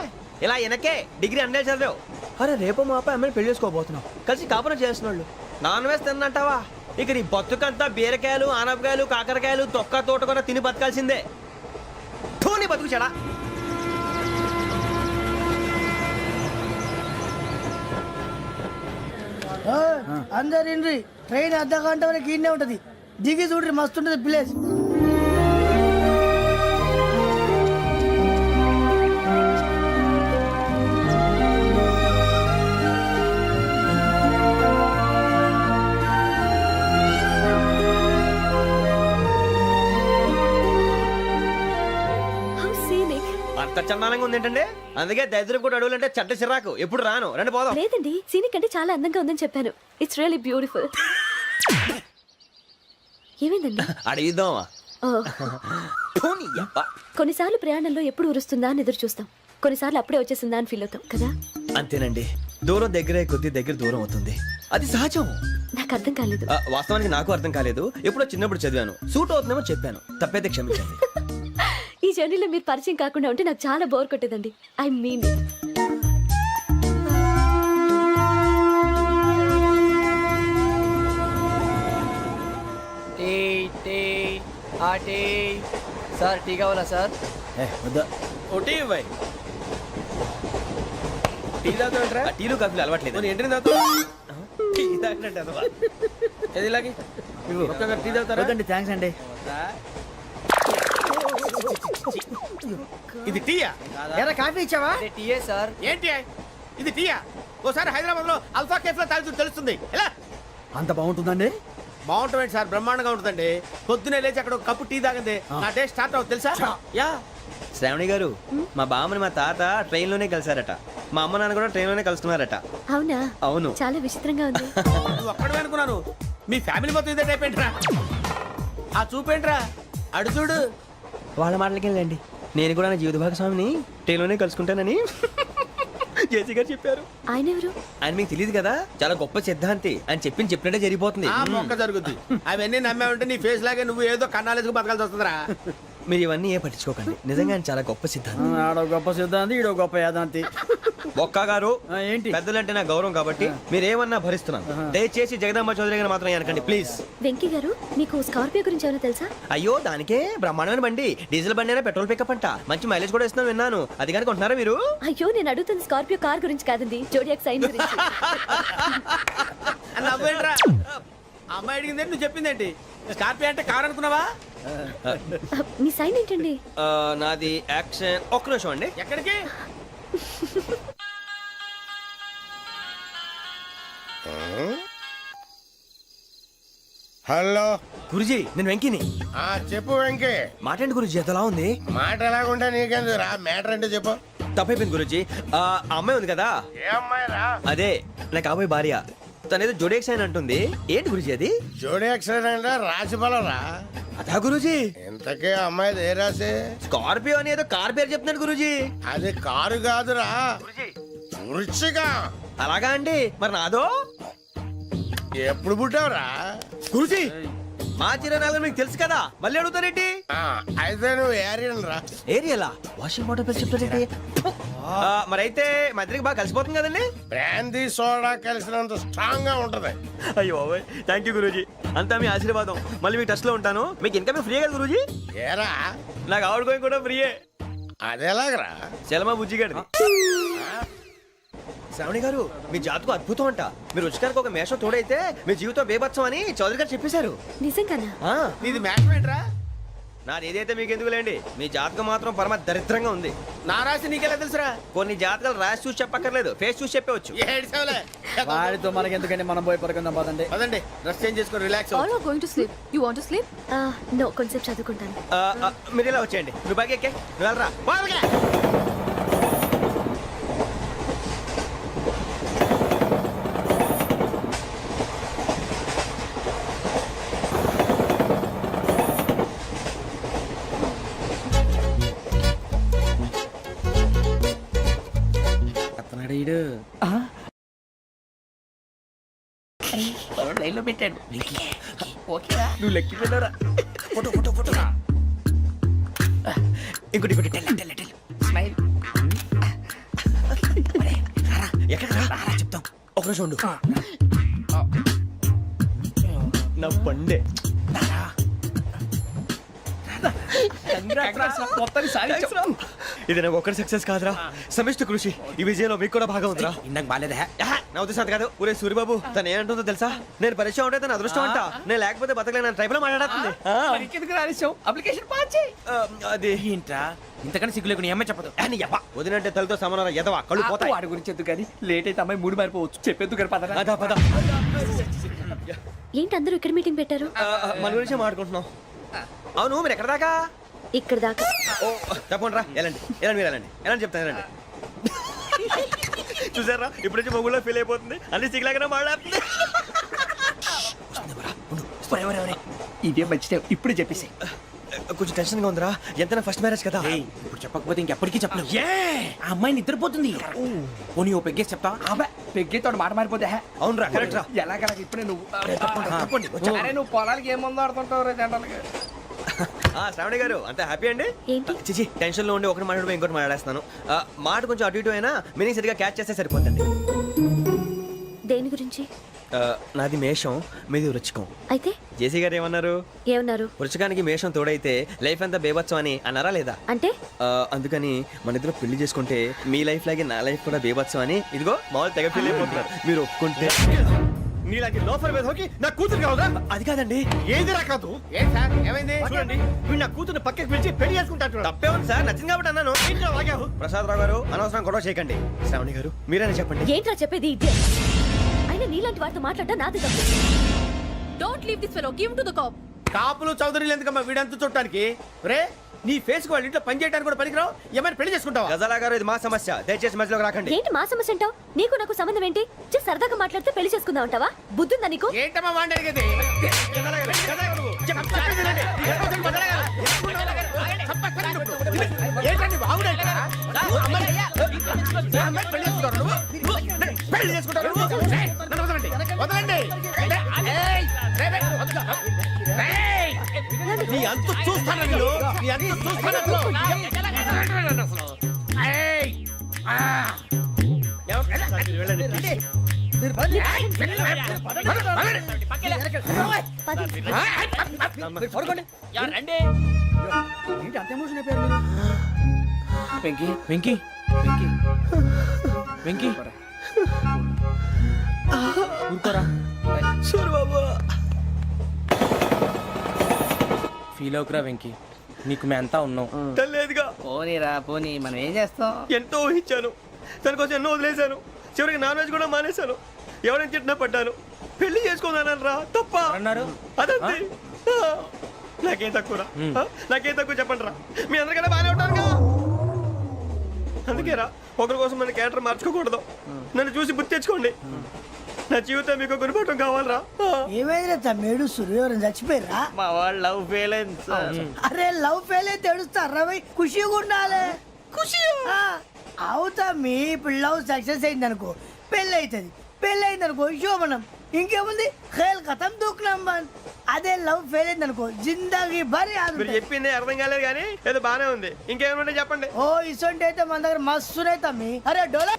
ఇలా వెనకే డిగ్రీ అన్నే చదివావు. అరే రేపు మా అబ్బాయి అమ్మని పెళ్లి చేసుకోబోతున్నావు, కలిసి కాపురం చేస్తున్నాళ్ళు. Non veg తిన్నంటావా? ఇక నీ బతుకంతా బీరకాయలు, ఆనపకాయలు, కాకరకాయలు, తొక్క తోట కూడా తిని బతకాల్సిందే. నీ బతుకు చెడా. అందరు ఇండ్రి, ట్రైన్ అర్ధ గంట వరకు ఇన్నే ఉంటది. దిగి చూడ్రి, మస్తు ఉంటది ప్లేస్. How scenic. అంత చందానంగా ఉంది ఏంటండి? అందుకే దరిద్రం కూడా అడవులంటే చెడ్డ చిరాకు. ఎప్పుడు రాను, రండి పోదాం. లేదండి, సీనిక్ అంటే చాలా అందంగా ఉందని చెప్పాను. It's really beautiful. ఏమైందండి? అడిగిద్దామా? కొన్నిసార్లు ప్రయాణంలో ఎప్పుడు ఉరుస్తుందా అని ఎదురు చూస్తాం, కొన్నిసార్లు అప్పుడే వచ్చేసిందా అని ఫీల్ అవుతాం కదా. అంతేనండి, దూరం దగ్గరే కొద్ది దగ్గర దూరం అవుతుంది. అది సహజం. నాకు అర్థం కాలేదు. వాస్తవానికి నాకు అర్థం కాలేదు. ఎప్పుడో చిన్నప్పుడు చదివాను, సూట్ అవుతుందేమో చెప్పాను. తప్పైతే క్షమించండి. ఈ జర్నీలో మీరు పరిచయం కాకుండా ఉంటే నాకు చాలా బోర్ కొట్టేదండి. ఐ మీన్ సార్ టీ కావాలా సార్? వద్దా. ఒకటి ఇవ్వాయి. టీ తాగుతాంట్రా? టీలు కాఫీలు అలవాట్లేదు. ఏంటి తాగుతా? టీ తాగినట్టు అదవా. ఏది ఇలాగే ఒక్కొక్కరు టీ తాగుతారా? వద్దండి, థ్యాంక్స్ అండి. ఇది టీయా? ఎరా కాఫీ ఇచ్చావా? టీయే సార్. ఏంటి ఇది టీయా? ఓసారి హైదరాబాద్ లో అల్ఫా కేఫ్ లో తాగుతూ తెలుస్తుంది. ఎలా అంత బాగుంటుందండి? బాగుంటుంది సార్, బ్రహ్మాండంగా ఉంటుందండి. పొద్దునే లేచి అక్కడ ఒక కప్పు టీ తాగింది నా డే స్టార్ట్ అవుతుంది తెలుసా? యా శ్రావణి గారు, మా బామ్మని మా తాత ట్రైన్ లోనే కలిసారట. మా అమ్మ నాన్న కూడా ట్రైన్ లోనే కలుస్తున్నారట. అవునా? అవును. చాలా విచిత్రంగా ఉంది. నువ్వు ఒక్కడే అనుకున్నాను, మీ ఫ్యామిలీ మొత్తం ఇదే టైప్ ఏంట్రా? ఆ చూపేంట్రా, అడు చూడు. వాళ్ళ మాటలకి వెళ్ళండి. నేను కూడా నా జీవిత భాగస్వామిని ట్రైన్ లోనే కలుసుకుంటానని జేసీ గారు చెప్పారు. ఆయన ఎవరు? ఆయన మీకు తెలియదు కదా, చాలా గొప్ప సిద్ధాంతి అని చెప్పినట్టే జరిగిపోతుంది. ఆ మొక్క జరుగుద్ది. అవన్నీ నమ్మే ఉంటే నీ ఫేస్ లాగే నువ్వు ఏదో కన్నాలేసుకు బతకాల్సి వస్తుందిరా. మీరు ఇవన్నీ ఏ పట్టించుకోకండి. నిజంగా ఆయన చాలా గొప్ప సిద్ధాంతి. ఆడో గొప్ప సిద్ధాంతి, ఈడో గొప్ప యాదాంతి. ఒక్క గారు, ఏంటి? పెద్దలంటే నా గౌరవం కాబట్టి మీరేమన్నా భరిస్తున్నాను. దయచేసి జగదాంబ చౌదరి గారు మాత్రం అనకండి ప్లీజ్. వెంకీ గారు, మీకు స్కార్పియో గురించి ఏమైనా తెలుసా? అయ్యో దానికే బ్రహ్మాండమైన బండి. డీజిల్ బండి అయినా పెట్రోల్ పికప్ అంట. మంచి మైలేజ్ కూడా ఇస్తున్నాను విన్నాను. అది కానీ కొంటున్నారా మీరు? అయ్యో, నేను అడుగుతుంది స్కార్పియో కార్ గురించి కాదండి, జోడియాక్ సైన్ గురించి. నవ్వేంట్రా? అమ్మాయి అడిగిందేంటి, నువ్వు చెప్పిందేంటి? స్కార్పియో అంటే కార్ అనుకున్నావా? మీ సైన్ ఏంటండి? నాది యాక్షన్. ఒక్క నిమిషం అండి. ఎక్కడికి? హలో గురుజీ, నేను వెంకిని. చెప్పు వెంకీ. మాట్లాడి గురుజీ ఎంతలా ఉంది? మాట ఎలాగుంటా నీకెందుకు రా, మ్యాటర్ అంటే చెప్పు. తప్పైపోయింది గురుజీ. ఆ అమ్మాయి ఉంది కదా, ఏ అమ్మాయిరా? అదే నా కాబోయే భార్య. తనేదో జోడేక్స్ అని అంటుంది. ఏంటి గురుజీ అది? జోడి యాక్సిడెంట్ రాసి బలరా? అదా గురుజీ, ఇంతకే అమ్మాయిది ఏ రాసి? స్కార్పియో అని ఏదో కార్ పేరు చెప్తున్నాడు గురుజీ. అది కారు కాదురా, వృచ్చిక. అలాగా అండి, మరి నాదో? ఎప్పుడు పుట్టావురా? గురుజీ మా చిరనాలు మీకు తెలుసు కదా, మళ్ళీ అడుగుతారేంటి? ఆ, అయితే నువ్వు ఏరియన్ రా. ఏరియలా? వాషింగ్ వాటర్ పేరు చెప్తారేంటి? మరైతే మా ఇద్దరికి బాగా కలిసిపోతుంది కదండి. బ్రాందీ సోడా కలిసినంత స్ట్రాంగ్ గా ఉంటది. అయ్యో థ్యాంక్ యూ గురూజీ, అంతా మీ ఆశీర్వాదం. మళ్ళీ మీ టచ్ లో ఉంటాను. మీకు ఇంకా ఫ్రీ కదా గురూజీ? ఏరా, నాకు ఆవిడ గోయింగ్ కూడా ఫ్రీయే. అదేలాగరా? చలమా బుజ్జి గారి. శ్రావణి గారు, మీ జాతకు అద్భుతం అంట. మీరు రుచికారికి ఒక మేషం తోడైతే మీ జీవితం బేబత్సం అని చౌదరి గారు చెప్పేశారు. నిజంగానా? నీది మేషం ఏంట్రా? నాది ఏదైతే మీకు ఎందుకులేండి, మీ జాతకం మాత్రం పరమ దరిద్రంగా ఉంది. నా రాశి నీకెలా తెలుసురా? కొన్ని జాతకాలు రాసి చూసి చెప్పక్కర్లేదు, ఫేస్ చూసి చెప్పవచ్చు. వాడితో మనకి ఎందుకంటే మనం పోయి పడుకుందాం పదండి. పదండి, డ్రెస్ చేంజ్ చేసుకొని relax. All are going to sleep. You want to sleep? No, కొంచెం చదువుకుంటాను. మీరు ఇలా వచ్చేయండి. నువ్వు బాగా ఎక్కే, నువ్వు వెళ్ళరా. లైన్ లో పెట్టాడు. ఓకేరా, నువ్వు లెక్కి వెళ్ళరా. Photo photo photo. ఇంకోటి ఇంకోటి టెల్. స్మైల్. ఎక్కడ చెప్తాం. ఒక రోజు ఉండు. నా పండే మొత్తాన్ని సాధించాం. ఇది నాకు ఒక్కరి సక్సెస్ కాదురా, సమిష్టి కృషి. ఈ విజయంలో మీకు కూడా భాగం ఉందిరా. ఇందాక బాగాలేదా? నా ఉద్దేశం కాదు. ఊరే సూరిబాబు, తను ఏమంటుందో తెలుసా? నేను పరిచయం ఉంటే తన అదృష్టం అంట. నేను లేకపోతే బతకలేను ట్రైబ్ లో మాట్లాడుతుంది. అప్లికేషన్ పాస్ చేయి. అది ఏంట్రా ఇంతకన్నా సిగ్గు లేకుండా ఏమై చెప్పదు. వదినంటే తలతో సమానం ఎదవా, కళ్ళు పోతాయి. వాడి గురించి ఎందుకు కానీ లేట్ అయితే అమ్మాయి మూడు మారిపోవచ్చు. చెప్పేందుకు కానీ పద. అదా పద. ఏంటి అందరూ ఇక్కడ మీటింగ్ పెట్టారు? మన గురించి మాట్లాడుకుంటున్నాం. అవును, మీరు ఎక్కడ దాకా? ఇక్కడ దాకా. ఓ తప్పకుండా రా, వెళ్ళండి వెళ్ళండి, మీరు వెళ్ళండి వెళ్ళండి, చెప్తాను వెళ్ళండి. చూసారా, ఇప్పుడు నుంచి మొగుల్లో ఫీల్ అయిపోతుంది. అన్ని సిగ్లాగానే మాట్లాడుతుంది. ఇదే మంచి టైం, ఇప్పుడు చెప్పేసి. కొంచెం టెన్షన్ గా ఉందిరా, ఎంతైనా ఫస్ట్ మ్యారేజ్ కదా. ఇప్పుడు చెప్పకపోతే ఇంకెప్పటికీ చెప్పలేవు. ఆ అమ్మాయి నిద్రపోతుంది. పోనీ ఓ పెగ్గేసి చెప్తావా? అబ్బాయి పెగ్గేతో మాట మారిపోతే. అవునరా, కరెక్ట్ రా. ఎలాగలా ఇప్పుడే నువ్వు అరే నువ్వు పొలాలకి ఏం ముందు ఆడుతుంటావు రే జనరల్గా. శ్రావణి గారు, అంత హ్యాపీ అండి? ఏంటి? చిచి, టెన్షన్ లో ఉండి ఒకటి మాట్లాడిపోయి ఇంకోటి మాట్లాడేస్తున్నాను. మాట కొంచెం అటు ఇటు అయినా మీనింగ్ సరిగా క్యాచ్ చేస్తే సరిపోతుంది. దేని గురించి? నాది మేషం, మీది వృచ్చికం. అయితే జేసీ గారు ఏమన్నారు? ఏమన్నారు? వృచ్చికానికి మేషం తోడైతే లైఫ్ అంతా బేబత్సం అని అన్నారా లేదా? అంటే అందుకని మన ఇద్దరు పెళ్లి చేసుకుంటే మీ లైఫ్ లాగే నా లైఫ్ కూడా బేబత్సం అని ఇదిగో మామూలు తెగ పెళ్లి అయిపోతున్నారు. మీరు ఒప్పుకుంటే నీలాంటి లోఫర్ మీద హోకి నా కూతురు కావదా? అది కాదండి. ఏది రాకాదు? ఏం సార్, ఏమైంది? చూడండి, వీడు నా కూతురు పక్కకి పిలిచి పెళ్లి చేసుకుంటాడు. తప్పే ఉంది సార్, నచ్చింది కాబట్టి అన్నాను. ప్రసాద్ రావు గారు, అనవసరం గొడవ చేయకండి. శ్రావణి గారు, మీరైనా చెప్పండి. ఏంట్రా చెప్పేది? ఇదే అయినా నీలాంటి వారితో మాట్లాడటం నాది తప్పు. Don't leave this fellow, give to the cop. కాపులు చౌదరులు ఎందుకమ్మా వీడంతా చూడటానికి? రే, నీ ఫేస్ కు వాళ్ళ ఇంట్లో పని చేయడానికి కూడా పనికిరావు. ఏమైనా పెళ్లి చేసుకుంటావా? గజాలా గారు, ఇది మా సమస్య, దయచేసి మధ్యలోకి రాకండి. ఏంటి మా సమస్య అంటావు? నీకు నాకు సంబంధం ఏంటి? జస్ట్ సరదాగా మాట్లాడితే పెళ్లి చేసుకుందాం అంటావా? బుద్ధుందా నీకు? ఏంటమ్మా వాడిని అడిగేది? ఏంటండి బాగుండే పెళ్లి చేసుకుంటారు? వదలండి. నీ అంత చూస్తాను, నీ అంత చూస్తాను. వెంకీ వెంకీ వెంకీ వెంకీ ఊరుకోరా. సూరిబాబు, ఫీల్ అవుకురా వెంకీ, నీకు మేమంతా ఉన్నాం. తెలియదుగా. పోనీరా పోనీ, మనం ఏం చేస్తాం? ఎంతో ఊహించాను, తన కోసం ఎన్నో వదిలేశాను. చివరికి నాన్ వెజ్ కూడా మానేశాను. ఎవరైనా తిట్టినా పడ్డాను. పెళ్లి చేసుకుందానని రా, తప్ప అన్నారు. అదంతే. నాకేం తక్కువ రా, నాకేం తక్కువ చెప్పండి రా. మీ అందరికన్నా బాగానే ఉంటారుగా. అందుకేరా ఒకరి కోసం మన క్యారెక్టర్ మార్చుకోకూడదు. నన్ను చూసి గుర్తు తెచ్చుకోండి. నా జీవితం మీకు గురిపటం కావాలరా. ఏమైందిరా తమ్మేడు సూర్యవరం చచ్చిపోయిరా? మా వాళ్ళు లవ్ ఫెయిల్ అయింది సార్. అరే లవ్ ఫెయిల్ అయితే ఏడుస్తారా భయ్? ఖుషిగా ఉండాలి. ఖుషి అవుతా మీ ఇప్పుడు లవ్ సక్సెస్ అయింది అనుకో పెళ్ళి అవుతుంది. పెళ్ళి అయింది అనుకో శోభనం. ఇంకేముంది ఖేల్ కథం దూకునాం బాన్. అదే లవ్ ఫెయిల్ అయింది అనుకో జిందాగీ భారీ మీరు చెప్పింది అర్థం కాలేదు కానీ ఏదో బానే ఉంది. ఇంకేమైనా చెప్పండి. ఓ ఇసొంటి అయితే మన దగ్గర మస్తునే తమ్మి. అరే డోలా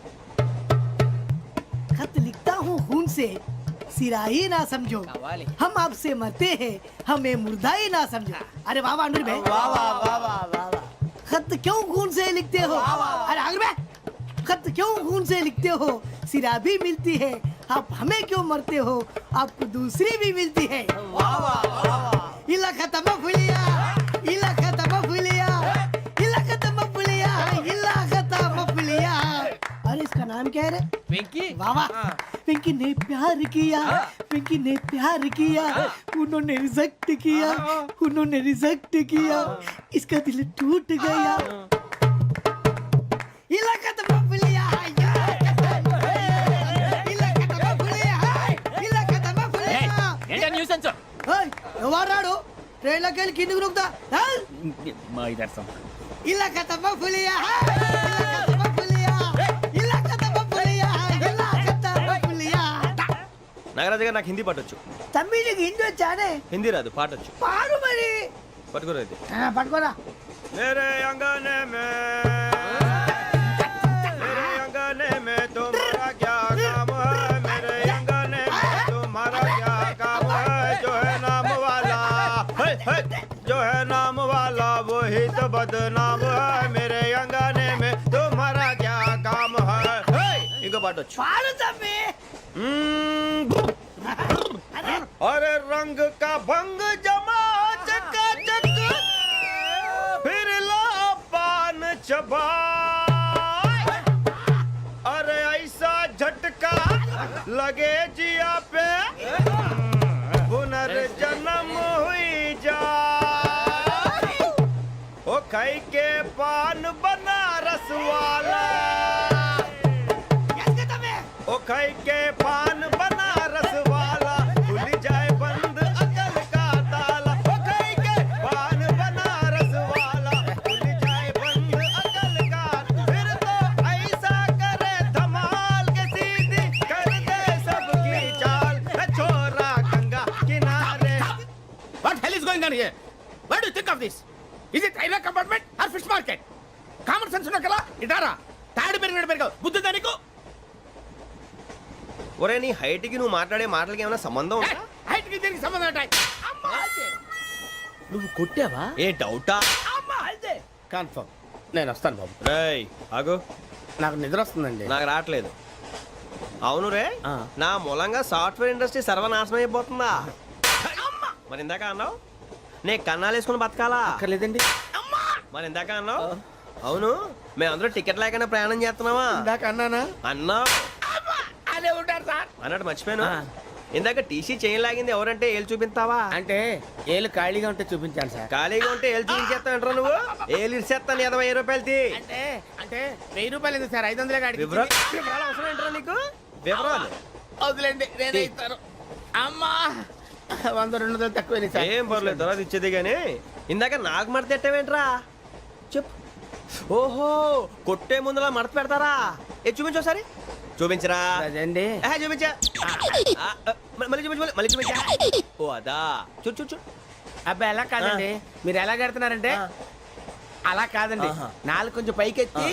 खत लिखता हूँ खून से सिरा ही ना समझो हम आपसे मरते हैं हमें मुर्दा ही ना समझो. अरे वाह वाह अनुर भाई वाह वाह वाह वाह वाह. खत क्यों खून से लिखते हो? अरे अनुर भाई खत क्यों खून से लिखते हो? सिरा भी मिलती है आप हमें क्यों मरते हो? आपको दूसरी भी मिलती है. वाह वाह वाह. इला खत्म फुलिया इला खत्म फुलिया इला खत्म फुलिया इला खत्म फुलिया. अरे इसका नाम क्या है रे? వెంకీ वाह वाह. पिंकी ने प्यार किया पिंकी ने प्यार किया उन्होंने रिजेक्ट किया उन्होंने रिजेक्ट किया इसका दिल टूट गया. इलाका तो बबलिया इलाका तो बबलिया इलाका तो बबलिया. ఏంటా న్యూసెన్స్? ओए ఎవరాడు ట్రైన్ లోకి వెళ్ళి కిందికి నొక్కుతా. మా ఇదర్సం ఇలాకా तो बबलिया इलाका तो बबलिया इलाका तो बबलिया इलाका तो बबलिया. నాగరాజు గారు నాకు హిందీ పాటొచ్చు. తమ్మి నీకు హిందీ వచ్చానే? హిందీ రాదు, పాటొచ్చు. పాడు మరి. పట్టుకోరైతే పట్టుకోరా. मेरे अंगने में तुम्हारा क्या काम है? मेरे अंगने में तुम्हारा क्या काम है? जो है नाम वाला जो है नाम वाला वही तो बदनाम है. मेरे अंगने में तुम्हारा क्या काम है? इनको पाटो. పాడు తమ్మి. अरे रंग का भंग जमा चकाचक फिर ला पान चबा. अरे ऐसा झटका लगे जिया पे पुनर्जन्म हुई जा. ओ खाई के पान बनारस वाला ओ खाई के पान बनारस वाला खुल जाए बंद अकल का ताला. ओ खाई के पान बनारस वाला खुल जाए बंद अकल का. फिर तो ऐसा करे धमाल के सीधी कर दे सबकी चाल. छोरा गंगा किनारे. What hell is going on here? What do you think of this? Is it railway compartment or fish market? Common sense ఉన్న కదా ఇటారా తాడి పెరిగినట్టు పెరగవు బుద్ధి దానికి. ఒరే నీ హైట్ కి నువ్వు మాట్లాడే మాటలకి ఏమైనా సంబంధం ఉందా? హైట్ కి దీనికి సంబంధం ఉంటాయి. నువ్వు కొట్టావా? ఏ డౌటా? కన్ఫర్మ్ నేను వస్తాను బాబు. రేయ్ ఆగు, నాకు నిద్ర వస్తుందండి. నాకు రావట్లేదు. అవును రే, ఆ. నా మూలంగా సాఫ్ట్వేర్ ఇండస్ట్రీ సర్వనాశనం అయిపోతుందా? మరి ఇందాక అన్నావు నే కన్నాలు వేసుకుని బతకాలా? అక్కర్లేదండి. మరి ఇందాక అన్నావు అవును మేమందరూ టికెట్ లేకుండా ప్రయాణం చేస్తున్నావా? ఇందాక అన్నానా? అన్నావు అదే ఉంటారు సార్. అన్నట్టు మర్చిపోయాను. ఆ. ఇందాక టీసీ చేయి లాగింది ఎవరంటే ఏళ్ళు చూపిస్తావా? అంటే ఏళ్ళు ఖాళీగా ఉంటే చూపించాను సార్. ఖాళీగా ఉంటే ఏళ్ళు చూపించేస్తానంటారా నువ్వు? ఏళ్ళు ఇచ్చేస్తాను 20 రూపాయలది. అంటే అంటే 1000 రూపాయలు ఎందుకు సార్? 500 కాడికి వివరాలు అవసరం ఏంటరా నీకు? వివరాలు వదిలేండి నేనే ఇస్తాను. అమ్మా 100 200 తక్కువ సార్. ఏం పర్లేదు తర్వాత ఇచ్చేది కానీ ఇందాక నాకు మడత పెట్టావేంట్రా? చెప్పు. ఓహో కొట్టే ముందులా మడత పెడతారా? ఏ చూపించు ఒకసారి. చూపించరా? అదండి. చూపించా. మళ్ళీ చూపించు మళ్ళీ చూపించా. ఓ అదా చూడు చూడు చూడు. అబ్బాయి ఎలా కాదండి, మీరు ఎలా కడుతున్నారంటే అలా కాదండి. నాలుగు కొంచెం పైకెత్తి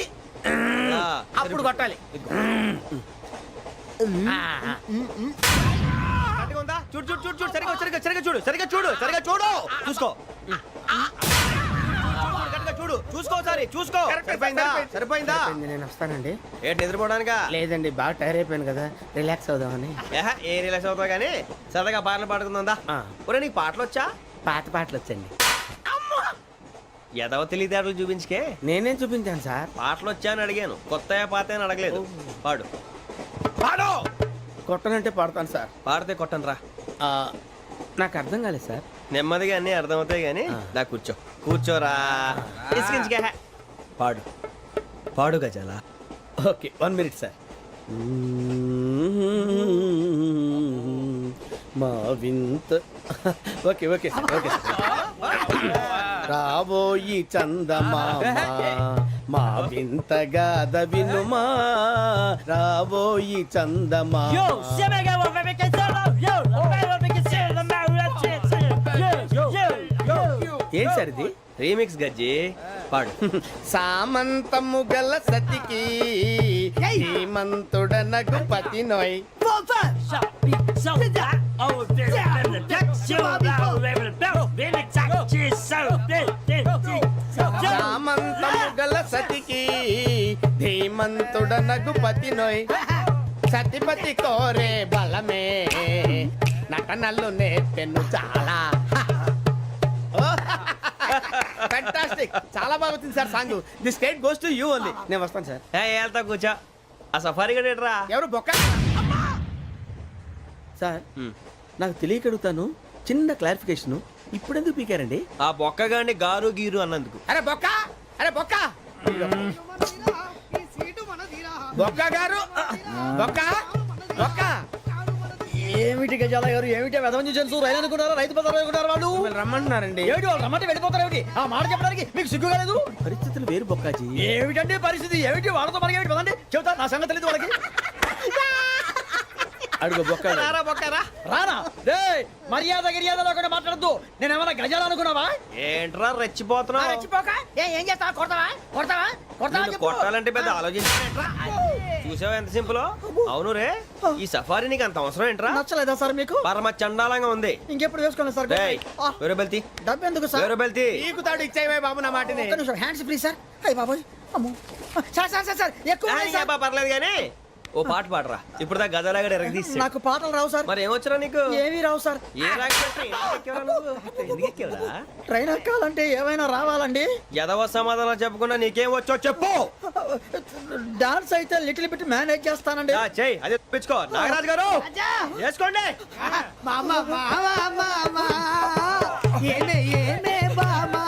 అప్పుడు కొట్టాలి. గట్టిగా ఉందా? చూడు చూడు చూడు చూడు సరిగా సరిగా సరిగా చూడు సరిగా చూడు సరిగా చూడు చూసుకో. గట్టిగా చూడు చూసుకో ఒకసారి చూసుకో. సరిపోయిందా? సరిపోయిందా? నేను వస్తానండి. ఏంటి నిద్రపోవడానికా? లేదండి బాగా టైర్ అయిపోయాను కదా రిలాక్స్ అవుదామని. ఏ రిలాక్స్ అవుతావు కానీ సరదాగా పాటలు పాడుకుందా? ఒరే నీకు పాటలు వచ్చా? పాత పాటలు వచ్చండి. ఎదవ తెలివితేటలు చూపించుకే. నేనేం చూపించాను సార్? పాటలు వచ్చా అని అడిగాను, కొత్త పాత అని అడగలేదు. పాడు పాడు. కొట్టనంటే పడతాను సార్. పాడితే కొట్టను రా. నాకు అర్థం కాలేదు సార్. నెమ్మదిగా అన్నీ అర్థమవుతాయి కానీ నా కూర్చో కూర్చోరా. ఇసుకించుకే పాడు. పాడు గజాల. Okay 1 minute sir. మా వింత ఓకే ఓకే సార్ ఓకే రాబోయి చందమామ మా వింత గాథ వినుమా రాబోయి చందమామ. ఏం సార్ ఇది? రీమిక్స్ గజ్జి పాడు. సామంతము గల సతికి హేమంతుడనగు పతి నోయ్. సామంతము గల సతికి ధీమంతుడనగు పతి నోయ్. సతిపతి కోరే బలమే నటనలు నేర్పెను చాలా. ఫ్యాంటాస్టిక్, చాలా బాగా వచ్చింది sir song. The state goes to you only. నేను వస్తాను సార్. వెళ్తా కూర్చో. ఆ సఫారీ గడేట్రా. ఎవరు బొక్క సార్? నాకు తెలియక అడుగుతాను, చిన్న క్లారిఫికేషన్. ఇప్పుడెందుకు పీకారండి? ఆ బొక్క గాని గారు గీరు అన్నందుకు. అరే బొక్క, అరే బొక్క, బొక్క గారు, బొక్క బొక్క. ఏమిటి గజాల గారు, ఏమిటి వెదవం చూసాను రైలు అనుకున్నారా, రైతు బజార్ అనుకున్నారు వాళ్ళు? రమ్మంటున్నారండి. ఏమిటి వాళ్ళు రమ్మంటే వెళ్ళిపోతారు ఏమిటి? ఆ మాట చెప్పడానికి మీకు సిగ్గు కాలేదు? పరిస్థితులు వేరు బొక్కాజీ. ఏమిటండి పరిస్థితి, ఏమిటి వాళ్ళతో మనకి ఏమిటి పదండి చెబుతా, నా సంగతి తెలియదు వాళ్ళకి. అడుగు బొక్క. రారా బొక్కరా. రానా రే, మర్యాద గిర్యాద లేకుండా మాట్లాడద్దు. నేను ఏమన్నా గజాలు అనుకున్నావా? ఏంట్రా రెచ్చిపోతున్నావు? రెచ్చిపోక ఏం చేస్తావా? కొడతావా కొడతావా కొడతావా నిన్ను చెప్పు. కొట్టాలంటే పెద్ద ఆలోచించారా? చూసావా ఎంత సింపుల్. అవును రే, ఈ సఫారీ నీకు అంత అవసరం ఏంట్రా? నచ్చలేదా సార్ మీకు? పరమ చండాలంగా ఉంది. ఇంకెప్పుడు వేసుకోండి సార్. డేయ్, వేరే బెల్తి, డబ్బు ఎందుకు సార్? వేరే బెల్తి. నీకు తాడు ఇచ్చాయి బాబు నా మాటని. ఒక్క నిమిషం, హ్యాండ్స్ ప్లీజ్ సార్. అయ్య బాబోయ్, అమ్మో. సార్ సార్ సార్ సార్ ఎక్కువ ఉన్నాయి సార్. పర్లేదు కానీ ఓ పాట పాడరా. ఇప్పుడు దా గదలాగా ఎరగ తీసి. నాకు పాటలు రావు సార్. మరి ఏమొచ్చరా నీకు? ఏమీ రావు సార్. ఏ రాకపోతే ఎందుకు ఎక్కేవరా? ట్రైన్ ఎక్కాలంటే ఏమైనా రావాలండి. ఎదవ సమాధానం చెప్పకుండా నీకేం వచ్చో చెప్పు. డాన్స్ అయితే లిటిల్ బిట్ మేనేజ్ చేస్తానండి. చెయ్యి, అదే తెప్పించుకో. నాగరాజు గారు చేసుకోండి. మామా మామా మామా ఏనే ఏనే బామా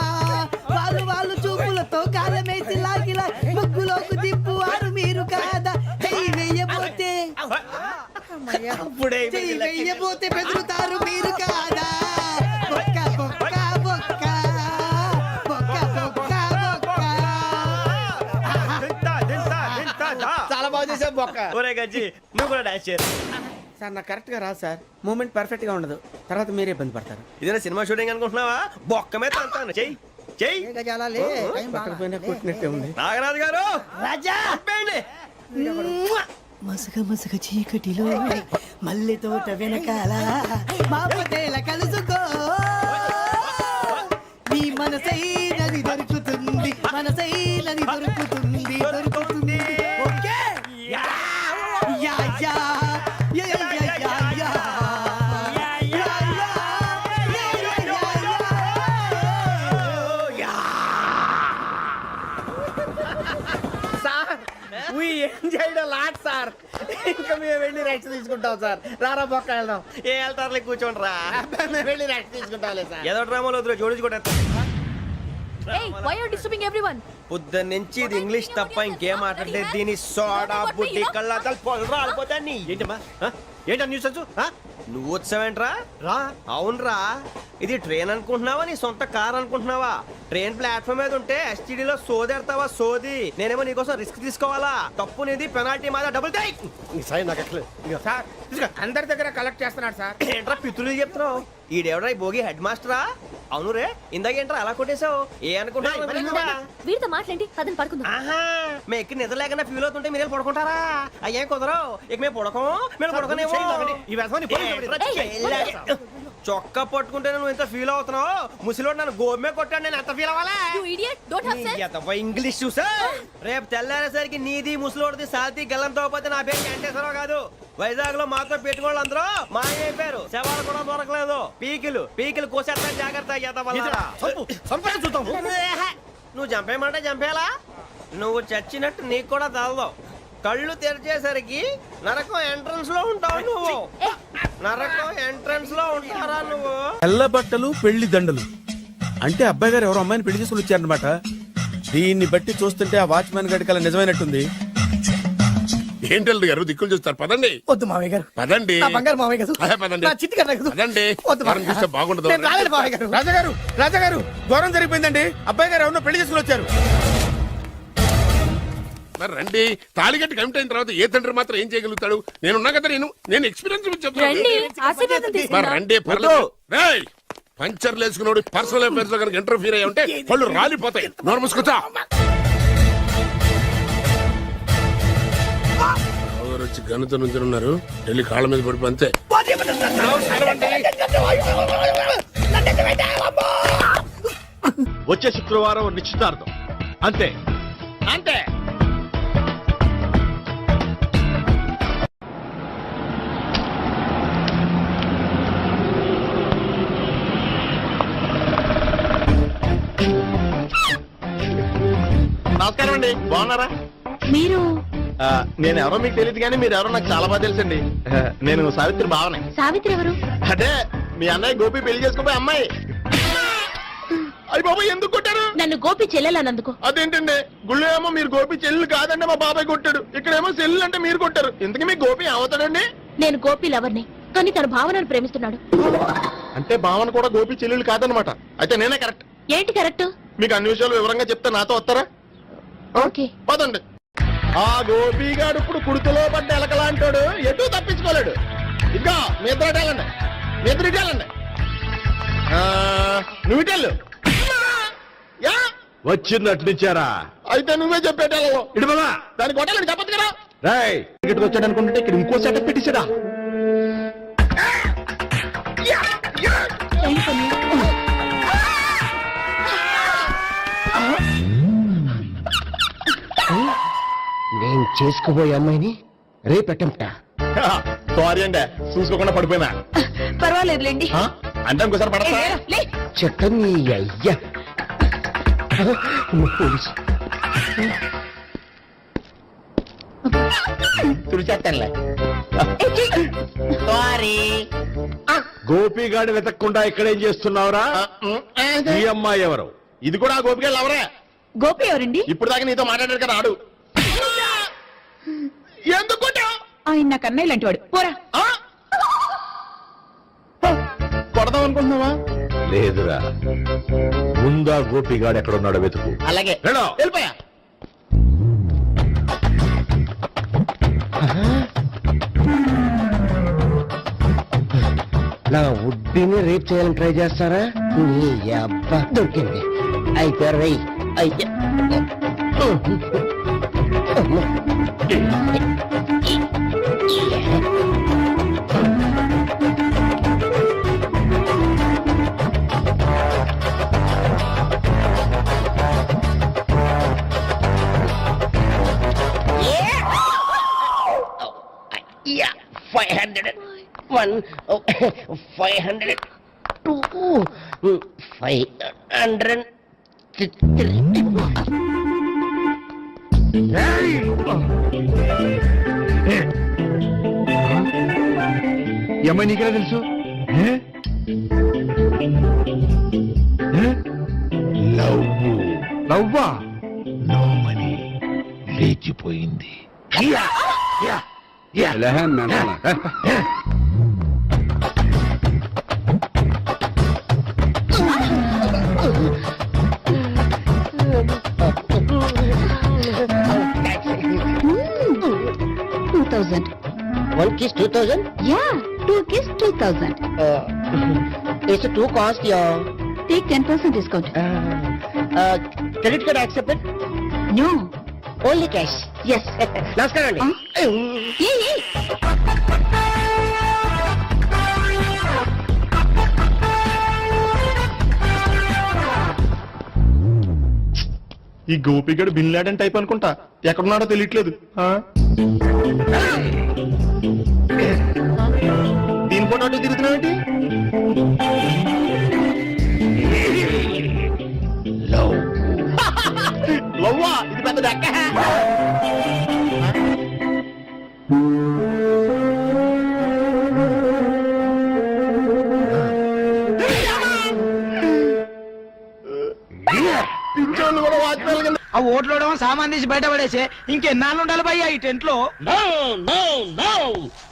వాళ్ళు చూపులతో కాలమేసి లాగిలా ముగ్గులోకి దిప్పువారు మీరు కాదా? చెయ్యి వెయ్యబోతే అప్పుడే చెయ్యి వెయ్యబోతే బెదురుతారు మీరు కాదా? బొక్క బొక్క బొక్క బొక్క బొక్క బొక్క. చాలా బాగా చేసావు బొక్క. ఒరే గజ్జి, నువ్వు కూడా డాన్స్ చేయరు. సార్ నాకు కరెక్ట్ గా రాదు సార్. మూమెంట్ పర్ఫెక్ట్ గా ఉండదు, తర్వాత మీరే ఇబ్బంది పడతారు. ఇదేనా సినిమా షూటింగ్ అనుకుంటున్నావా? బొక్క మీద అంటాను. చెయ్యి చెయ్యి. పక్కన పోయినా కొట్టినట్టే ఉంది. నాగరాజు గారు రాజా ఆపేయండి. మసక మసక చీకటిలో మల్లె తోట వెనకాల మా పటేల కలుసుకో. నీ మనసైనది దొరుకుతుంది, మనసైనది దొరుకుతుంది, దొరుకుతుంది. Okay yeah yeah yeah yeah yeah yeah yeah. Sir we enjoyed a lot sir. ఇంకా మేము వెళ్ళి రెస్ట్ తీసుకుంటాం సార్. రారా బొక్క వెళ్దాం. ఏ వెళ్తారులే, కూర్చోండి రా. మేము వెళ్ళి రెస్ట్ తీసుకుంటాంలే సార్. ఏదో డ్రామాలో వద్దులే, జోడించుకుంటా. Hey, why are you disturbing everyone? పొద్దున్న నుంచి ఇది ఇంగ్లీష్ తప్ప ఇంకేం మాట్లాడలేదు. దీని సోడా బుద్ధి కళ్ళ పొలు రాలిపోతా. నీ ఏంటమ్మా ఏంటా న్యూస్ నువ్వు వచ్చావేంట్రా? రా. అవునరా, ఇది ట్రైన్ అనుకుంటున్నావా నీ సొంత కార్ అనుకుంటున్నావా? ట్రైన్ ప్లాట్ఫామ్ మీద ఉంటే ఎస్టీడీలో సోదేడతావా సోది. నేనేమో నీకోసం రిస్క్ తీసుకోవాలా? తప్పు నీది, పెనాల్టీ మాదా, డబుల్ టై. నాకు ఎక్కలేదు సార్ అందరి దగ్గర కలెక్ట్ చేస్తున్నాడు సార్. ఏంట్రా పితులు చెప్తున్నావు? ఈడెవడ్రా ఈ భోగి హెడ్ మాస్టరా? అవును రే, ఇందాకేంట్రా అలా కొట్టేశావు? ఏ అనుకుంటున్నావు? వీరితో మాట్లాడి అతను పడుకుందాం. ఆహా, మేము ఎక్కడ నిద్ర లేకుండా ఫీల్ అవుతుంటే మీరేం పడుకుంటారా? అయ్యేం కుదరవు. ఇక మేము పడకం, మేము పడుకునేమో. చొక్కా పట్టుకుంటే నువ్వు ఎంత ఫీల్ అవుతున్నావు? ముసలివాడు నన్ను గోమే కొట్టాడు, నేను ఎంత ఫీల్ అవ్వాలా? You idiot, don't have sense. English చూసా. రేపు తెల్లారేసరికి నీది ముసలోడిది సాల్తీ గల్లంతో పోతే నా పేరు వెంకటేశ్వరరావు కాదు. వైజాగ్ లో మాతో పెట్టుకోళ్ళు అందరూ మాయైపోయారు. శవాలు కూడా దొరకలేదు. పీకిలు కోసేస్తా, జాగ్రత్త. నువ్వు చంపేయమంటే చంపేలా? నువ్వు చచ్చినట్టు నీకు కూడా తగదు. కళ్ళు తెరిచేసరికి నరకం ఎంట్రన్స్ లో ఉంటావు నువ్వు. నరకం ఎంట్రన్స్ లో ఉంటారా నువ్వు? తెల్ల బట్టలు పెళ్లి దండలు అంటే అబ్బాయి గారు ఎవరో అమ్మాయిని పెళ్లి చేసుకుని వచ్చారనమాట. దీన్ని బట్టి చూస్తుంటే ఆ వాచ్మెన్ గడి కల నిజమైనట్టుంది. ఏంటి అల్లుడు గారు దిక్కులు చూస్తారు? పదండి. వద్దు మామయ్య గారు. పదండి. నా బంగారు మామయ్య గారు. అదే పదండి. నా చిట్టి గారు నాకు. పదండి. వద్దు వారం చూస్తే బాగుండదు. నేను రాలేను మామయ్య గారు. రాజాగారు రాజాగారు ఘోరం జరిగిపోయిందండి. అబ్బాయి గారు ఎవరినో పెళ్లి చేసుకుని వచ్చారు. మరి రండి. తాళిగట్టి కమిట్ అయిన తర్వాత ఏ తండ్రి మాత్రం ఏం చేయగలుగుతాడు? నేనున్నా కదా, నేను ఎక్స్పీరియన్స్ చెప్తాను. మరి రండి, పర్లేదు. రేయ్, పంచర్లు వేసుకున్నాడు పర్సనల్ అఫైర్స్ లో కనుక ఇంటర్ఫీర్ అయ్యి ఉంటే పళ్ళు రాలిపోతాయి. నోరు మూసుకొచ్చా. వచ్చి గనుతో నుంచి ఉన్నారు. వెళ్ళి కాళ్ళ మీద పడిపో అంతే. వచ్చే శుక్రవారం నిశ్చితార్థం. అంతే అంతే. నమస్కారం అండి, బాగున్నారా? మీరు నేను ఎవరో మీకు తెలియదు కానీ మీరు ఎవరో నాకు చాలా బాగా తెలుసండి. నేను సావిత్రి భావనే. సావిత్రి ఎవరు? అదే మీ అన్నయ్య గోపి పెళ్లి చేసుకోపోయి అమ్మాయి. అయ్యి బాబాయ్, ఎందుకు కొట్టారు? నన్ను గోపి చెల్లెలన్నందుకు. అదేంటండి, గుళ్ళు ఏమో మీరు గోపి చెల్లు కాదండి మా బాబాయ్ కొట్టాడు, ఇక్కడేమో చెల్లు అంటే మీరు కొట్టారు. ఇంతకీ మీ గోపి ఏమవుతాడండి? నేను గోపి లవర్ని, కానీ తన భావనను ప్రేమిస్తున్నాడు. అంటే భావన కూడా గోపి చెల్లెలు కాదనమాట. అయితే నేనే కరెక్ట్. ఏంటి కరెక్ట్? మీకు అన్ని విషయాలు వివరంగా చెప్తే నాతో వస్తారా? ఓకే, పదండి. ఆ గోపిగాడు ఇప్పుడు కుడుకులో పడ్డ ఎలకలాంటాడు, ఎటు తప్పించుకోలేడు. ఇంకా మీ ఇద్దరు ఇటాలండి, మీ ఇద్దరు ఇటాలండి. నువ్వు ఇటెళ్ళు. వచ్చిందట్టు నుంచారా? అయితే నువ్వే చెప్పేటాలో ఇటు బాబా, దానికి కొట్టాలని చెప్పదు కదా. రాయ్ ఇక్కడికి వచ్చాడు అనుకుంటే ఇక్కడ ఇంకో సెటప్ పెట్టించడా? నేను చేసుకోబోయే అమ్మాయిని రేపెట్టంటా. సారీ అండి, చూసుకోకుండా పడిపోయినా. పర్వాలేదులేండి. అంటే ఇంకోసారి పడతా. చెట్టం అయ్యా పోలీసు తుడిచేస్తానులే. సారీ. గోపిగాడి వెతకకుండా ఇక్కడేం చేస్తున్నావురా? ఈ అమ్మాయి ఎవరు? ఇది కూడా గోపిగాడు ఎవరే? గోపి ఎవరండి? ఇప్పుడు దాకా నీతో మాట్లాడారు కదా, ఆడు. ఎందుకు కొట్టావు? ఆయన నాకు అన్నయ్య లాంటి వాడు. పోరా. కొడదాం అనుకుంటున్నావా? లేదురా, ముందా గోపిగాడు ఎక్కడున్నాడో వెతుకు. అలాగే. వెళ్ళిపోయా. నా ఉడ్డిని రేప్ చేయాలని ట్రై చేస్తారా? నీ అబ్బా దొరికింది. అయితే రై అయితే Yeah, 500. 1, 500, 2, 500. అమ్మాయి నీకెలా తెలుసు? లవ్వా? నోమని లేచిపోయింది. One kiss 2,000? Yeah, 2 kiss 2,000. It's too cost, yeah. Take 10% discount. Credit card accepted? No. Only cash. Yes. నమస్కారం అండి. Hey. ఈ గోపిగడు బిన్ లాడెన్ టైప్ అనుకుంటా, ఎక్కడున్నాడో తెలియట్లేదు. దీని ఫోటో తిరుగుతున్నావేంటి? లవ్వా? ఇది పెద్ద దక్క. పింఛన్లు కూడా వాచ్మెన్ ఆ ఓట్లోడేమో సామాన్ తీసి బయట పడేసే ఇంకెన్నాళ్ళు ఉండాలి భయ్యా ఈ టెంట్ లో.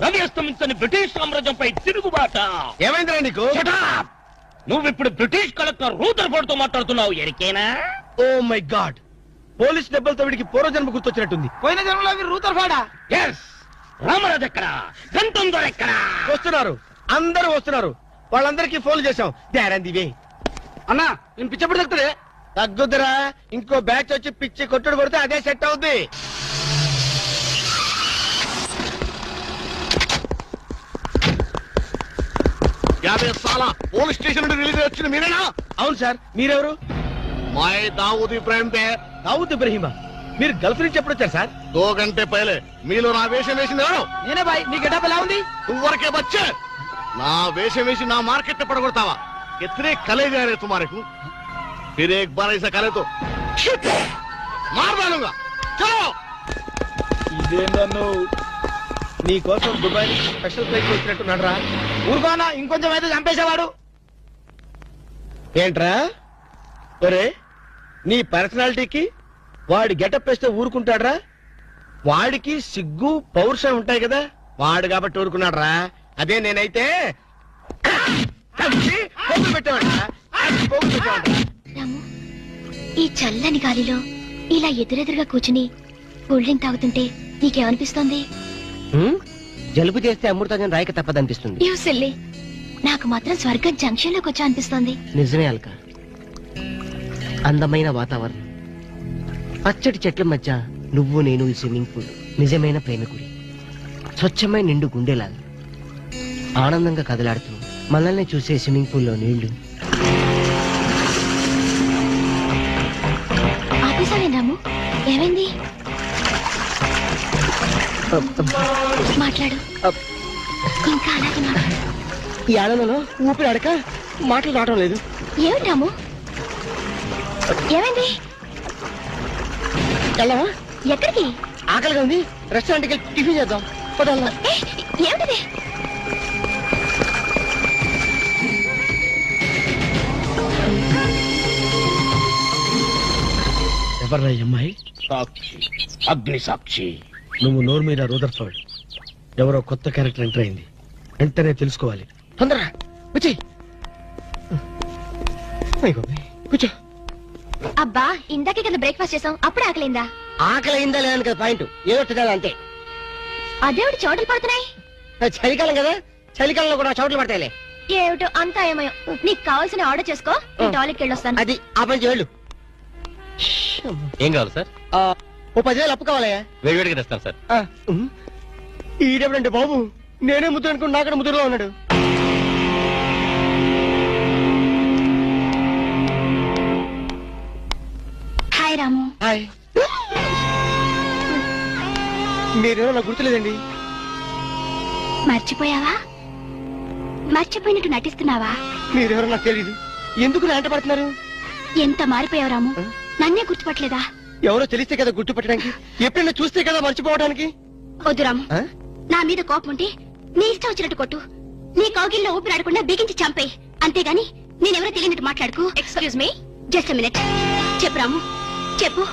రవి అస్తమించని బ్రిటిష్ సామ్రాజ్యంపై తిరుగుబాట. ఏమైందిరా నీకు? నువ్వు ఇప్పుడు బ్రిటిష్ కలెక్టర్ రూదర్ఫోర్డ్ తో మాట్లాడుతున్నావు, ఎరికేనా? ఓ మై గాడ్, పోలీస్ దెబ్బలతో వీడికి పూర్వజన్మ గుర్తొచ్చినట్టుంది. పోయిన జన్మలో మీరు రూతర్ఫోర్డా? ఎస్. రామరాజు ఎక్కడా? గంతం దొర ఎక్కడా? వస్తున్నారు, అందరూ వస్తున్నారు. వాళ్ళందరికీ ఫోన్ చేశాం. దేరందివే అన్నా, నేను పిచ్చప్పుడు తగ్గుతుంది. తగ్గుద్దురా, ఇంకో బ్యాచ్ వచ్చి పిచ్చి కొట్టుడు కొడితే అదే సెట్ అవుద్ది. పోలీస్ స్టేషన్ నుండి రిలీజ్ వచ్చిన మీరేనా? అవును సార్, మీరెవరు? మై దావూద్ ఇబ్రాహిం పేర్. దావూద్ ఇబ్రహీమా. మీరు గల్ఫ్ నుంచి ఎప్పుడు వచ్చారు సార్? 2 घंटे पहले. మీలో నా వేషం వేసింది ఎవరు? నేనే బాయ్. నీ గెటప్ ఎలా ఉంది? నువ్వరకే బచ్చే. నా వేషం వేసి నా మార్కెట్ పడగొడతావా? कितने कले जा रहे तुम्हारे को? फिर एक बार ऐसा करे तो मार डालूंगा. चलो. ఇదేందన్ను నీ కోసం దుబాయ్ నుంచి స్పెషల్ ఫ్లైట్ వచ్చినట్టున్నాడు రా. ఊరుకోనా, ఇంకొంచెం అయితే చంపేసేవాడు. ఏంట్రా ఒరే, నీ పర్సనాలిటీకి వాడి గెటప్ వేస్తే ఊరుకుంటాడ్రా? వాడికి సిగ్గు పౌరుషం ఉంటాయి కదా, వాడు కాబట్టి ఊరుకున్నాడు రా. అదే నేనైతే పెట్టేవాడు. రాము, ఈ చల్లని గాలిలో ఇలా ఎదురెదురుగా కూర్చుని కూల్ డ్రింక్ తాగుతుంటే నీకేమనిపిస్తోంది? జలుబు చేస్తే అమృతాజన్ రాయక తప్పదనిపిస్తుంది. యూ సిల్లీ, నాకు మాత్రం స్వర్గం జంక్షన్ లోకి వచ్చా అనిపిస్తోంది. నిజమే అల్క, అందమైన వాతావరణం, పచ్చటి చెట్ల మధ్య నువ్వు నేను, ఈ స్విమ్మింగ్ పూల్ నిజమైన ప్రేమికుడి. స్వచ్ఛమైన నిండు గుండెలాగా ఆనందంగా కదలాడుతూ మనల్ని చూసే స్విమ్మింగ్ పూల్లో నీళ్లు. ఆపేసావే రాము, ఏమైంది? మాట్లాడు, ఇంకా అలాగే మాట్లాడు. ఈ ఆనందంలో ఊపిరి అడక మాటలు రావడం లేదు. ఏమిటి రాము, ఏమైంది? వెళ్ళవా? ఎక్కడికి? ఆకలిగా ఉంది, రెస్టారెంట్కి వెళ్ళి టిఫిన్ చేద్దాం. పదల్లా. ఏమిటిది? ఎవర్రా ఈ అమ్మాయి? సాక్షి, అగ్ని సాక్షి. నువ్వు నోరు మీద రూదర్ఫోర్డ్, ఎవరో కొత్త క్యారెక్టర్ ఎంటర్ అయింది. వెంటనే తెలుసుకోవాలి. తొందరగా వచ్చి కూర్చో. అబ్బా, ఇందాకే కదా బ్రేక్ఫాస్ట్ చేసాం, అప్పుడే ఆకలిందా? ఆకలి అయిందా లేదని కదా పాయింట్, ఏదో తినాలి అంతే. అదేవిటి చోటలు పడుతున్నాయి. చలికాలం కదా, చలికాలంలో కూడా చోట్లు పడతాయిలే. ఏమిటో అంతా ఏమయో. నీకు కావాల్సిన ఆర్డర్ చేసుకో, టాయిలెట్కి వెళ్ళొస్తాను. అది ఆ పని వెళ్ళు. ఏం కావాలి సార్? ఓ 10,000 అప్పు కావాలయ్యా. వేడివేడిగా తెస్తాను సార్. ఈడెవడంటే బాబు, నేనే ముద్దు అనుకుని నాకడ ముద్దులో ఉన్నాడు. హాయ్ రాము. హాయ్. మీరేమో నాకు గుర్తులేదండి. మర్చిపోయావా? మర్చిపోయినట్టు నటిస్తున్నావా? మీరెవరో నాకు తెలియదు. ఎందుకు నా వెంట పడుతున్నారు? ఎంత మారిపోయావు రాము, నన్నే గుర్తుపట్టలేదా? ఎవరో తెలిస్తే కదా గుర్తుపట్టడానికి, ఎప్పుడైనా చూస్తే కదా మర్చిపోవడానికి. వద్దు రాము, నా మీద కోపం ఉంటే నీ ఇష్టం వచ్చినట్టు కొట్టు, నీ కౌగిల్లో ఊపిరాడకుండా బిగించి చంపే. అంతేగాని నేనెవరో తెలియనట్టు మాట్లాడుకు. Excuse me, just minute. చెప్పు రాము, చెప్పు.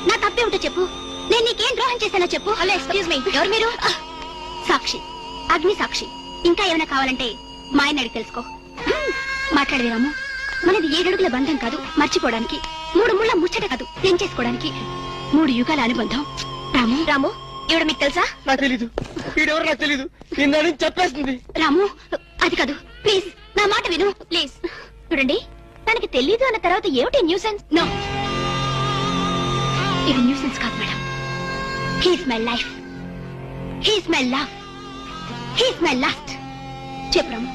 నా తప్పే ఉంటే చెప్పు. నేను నీకేం ద్రోహం చేశానో చెప్పు. హలో, ఎక్స్క్యూజ్ మీ, ఎవరు మీరు? సాక్షి, అగ్ని సాక్షి. ఇంకా ఏమైనా కావాలంటే మా ఆయన అడిగి తెలుసుకో. మాట్లాడేది రాము, మనది 7 అడుగుల బంధం కాదు మర్చిపోవడానికి, 3 ముళ్ళ ముచ్చట కాదు తెంచేసుకోవడానికి, 3 యుగాల అనుబంధం. రాము, రాము, ఇవిడ మీకు తెలుసా? నాకు తెలీదు. వీడెవరు నాకు తెలీదు. ఇందా నుంచి చెప్పేస్తుంది. రాము, అది కాదు, ప్లీజ్ నా మాట విను, ప్లీజ్. చూడండి, తనకి తెలీదు అన్న తర్వాత ఏమిటి న్యూసెన్స్? నో, ఇది న్యూసెన్స్ కాదు madam. He's my life, he's my love, he's my last. చెప్పు రాము,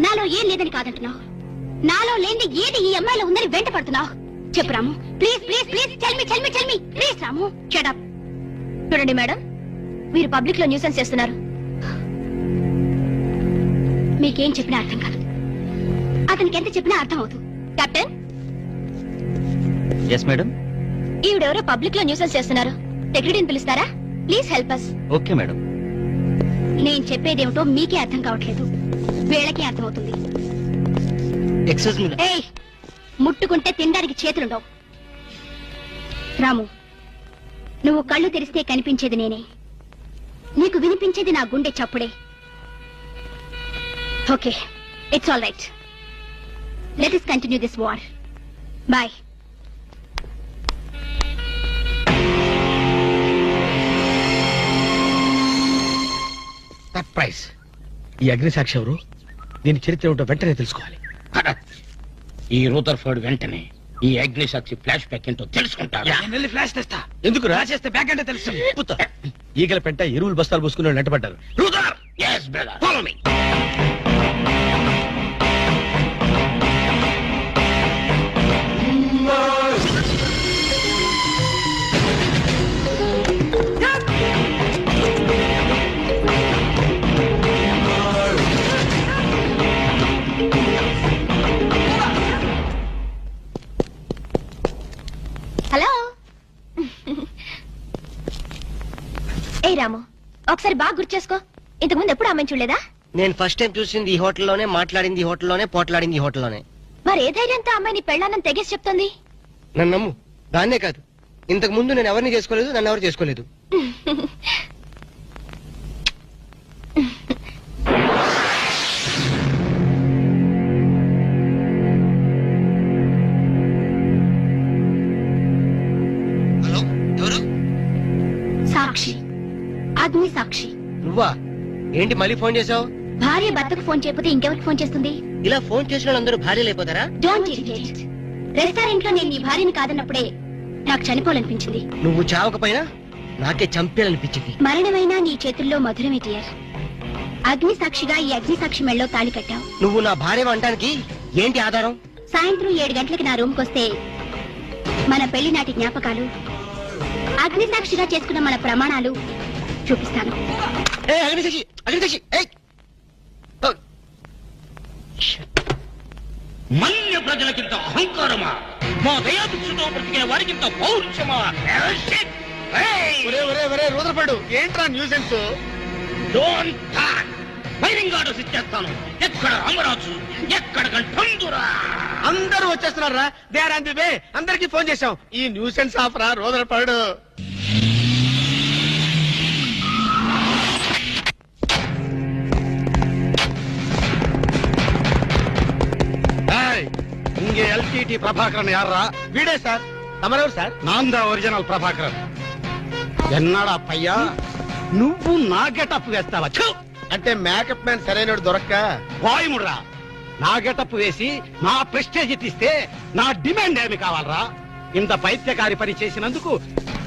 నాలో ఏం లేదని కాదంటున్నావు, నాలో లేని ఏది ఈ అమ్మాయిలో ఉందని వెంట పడుతున్నావు. చెప్పు Ramu, please please please, tell me please. Ramu, shut up. చూడండి మేడం, మీరు పబ్లిక్ లో న్యూసెన్స్ చేస్తున్నారు. మీకేం చెప్పినా అర్థం కాదు, అతనికి ఎంత చెప్పినా అర్థం అవుతుంది. కెప్టెన్. Yes madam. ఈవిడెవరో పబ్లిక్ లో న్యూసెన్స్ చేస్తున్నారు, సెక్రటరీని పిలుస్తారా? Please help us. Okay madam. నేను చెప్పేదేమిటో మీకే అర్థం కావట్లేదు, వీళ్ళకే అర్థమవుతుంది. Excuse me. ఏయ్, ముట్టుకుంటే తినడానికి చేతులుండవు. రాము, నువ్వు కళ్ళు తెరిస్తే కనిపించేది నేనే, నీకు వినిపించేది నా గుండె చప్పుడే. Okay, it's all right. Let us continue this war. Bye. Surprise. ఈ అగ్నిసాక్షి ఎవరు? దీని చరిత్ర ఏమిటో వెంటనే తెలుసుకోవాలి. ఈ రూదర్ఫర్డ్ వెంటనే ఈ అగ్నిసాక్షి ఫ్లాష్ బ్యాక్ ఏంటో తెలుసుకుంటాడు. ఫ్లాష్ తెస్తా. ఎందుకు రాసేస్తే బ్యాక్ అంటే తెలుసు. ఈగల పెంట ఎరువులు బస్తాలు పూసుకుని నెట్టబడ్డారు. రూదర్, yes brother, follow me. Hello. ఏ రాము, ఒకసారి బాగా గుర్తు చేసుకో. ఇంతకుముందు ఎప్పుడు అమ్మాయి చూడలేదా? నేను ఫస్ట్ టైం చూసింది ఈ హోటల్లోనే, మాట్లాడింది ఈ హోటల్లోనే, పోట్లాడింది ఈ హోటల్లోనే. మరి ఏ ధైర్యంతో అమ్మాయిని పెళ్ళానని తెగేసి చెప్తుంది? నన్ను నమ్ము. దాన్నే కాదు, ఇంతకు ముందు నేను ఎవరిని చేసుకోలేదు, నన్ను ఎవరు చేసుకోలేదు. హలో, ఎవరు? సాక్షి, అగ్ని సాక్షి. నువ్వా? ఏంటి మళ్ళీ ఫోన్ చేసావు? భార్య భర్తకు ఫోన్ చేయకపోతే ఇంకెవరికి ఫోన్ చేస్తుంది? ఇలా ఫోన్ చేసిన వాళ్ళందరూ భార్యలు అయిపోతారా? Don't irritate. రెస్టారెంట్ లో నేను నీ భార్యని కాదన్నప్పుడే నాకు చనిపోవాలనిపించింది. నువ్వు చావకపోయినా నాకే చంపేయాలనిపించింది. మరణమైనా నీ చేతుల్లో మధురమే డియర్. అగ్ని సాక్షిగా ఈ అగ్ని సాక్షి మెళ్ళలో తాళి కట్టావు. నువ్వు నా భార్య అనడానికి ఏంటి ఆధారం? సాయంత్రం 7 గంటలకి నా రూమ్ కొస్తే మన పెళ్లి నాటి జ్ఞాపకాలు, అగ్ని సాక్షిగా చేసుకున్న మన ప్రమాణాలు చూపిస్తాను. అగ్నిసాక్షి, అగ్నిసాక్షి. మన్య ప్రజలకింత అహంకారమా? మా దయాభిక్షతో బ్రతికే వారికింత పౌరుషమా? రూదర్ఫర్డ్, ఏంట్రా nuisance? Don't talk. Firing orders ఇచ్చేస్తాను. ఎక్కడ రామరాజు, ఎక్కడ గంటందురా? అందరూ వచ్చేస్తున్నారా? They are on the way. అందరికి ఫోన్ చేశాం. ఈ న్యూసెన్స్ ఆఫరా రూదర్ఫర్డ్? இங்கே எல்டிடி பிரபாகரன் யாரா? வீடே சார். తమరెవరు సార్? నాందా ఒరిజినల్ ప్రభాకరన్. ఎన్నాడా పయ్యా నువ్వు నా గెటప్ వేస్తావా? అంటే మేకప్ మ్యాన్ సరైనడు దొరక్క వాయుముడ్రా. నా గెటప్ వేసి నా ప్రెస్టేజ్ తీస్తే నా డిమాండ్ ఏమి కావాలరా? ఇంత పైత్యకారి పని చేసినందుకు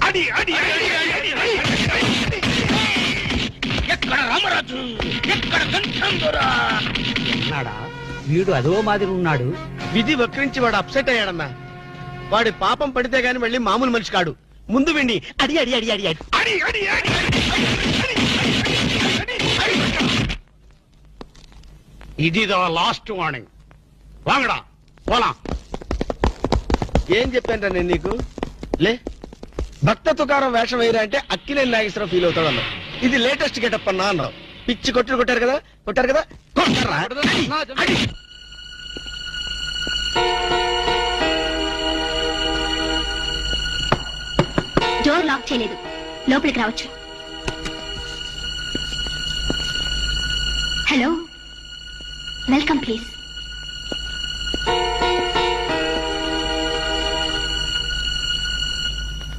అడి అడి అడి అడి అడి అడి. ఎక్కడ రామరాజు, ఎక్కడ గంటందురా? ఎన్నాడా వీడు అదో మాదిరి ఉన్నాడు. విధి వక్రించి వాడు అప్సెట్ అయ్యాడన్నా. వాడి పాపం పడితే గాని మళ్ళీ మామూలు మనిషి కాడు. ముందు విండి అడి అడి అడి అడి అడి అడి అడి అడి ఇది లాస్ట్ వార్నింగ్. వాంగడా పోలా. ఏం చెప్పాను నేను నీకు? లే, భక్త తుకారం వేషం వేయరా అంటే అక్కినేని నాగేశ్వరరావు ఫీల్ అవుతాడు అన్నావు. ఇది లేటెస్ట్ గెటప్ అన్నా అన్నావు. పిచ్చి కొట్టారు కదా, కొట్టారు కదా, కొట్టారా? డోర్ లాక్ చేయలేదు, లోపలికి రావచ్చు. Hello, welcome please.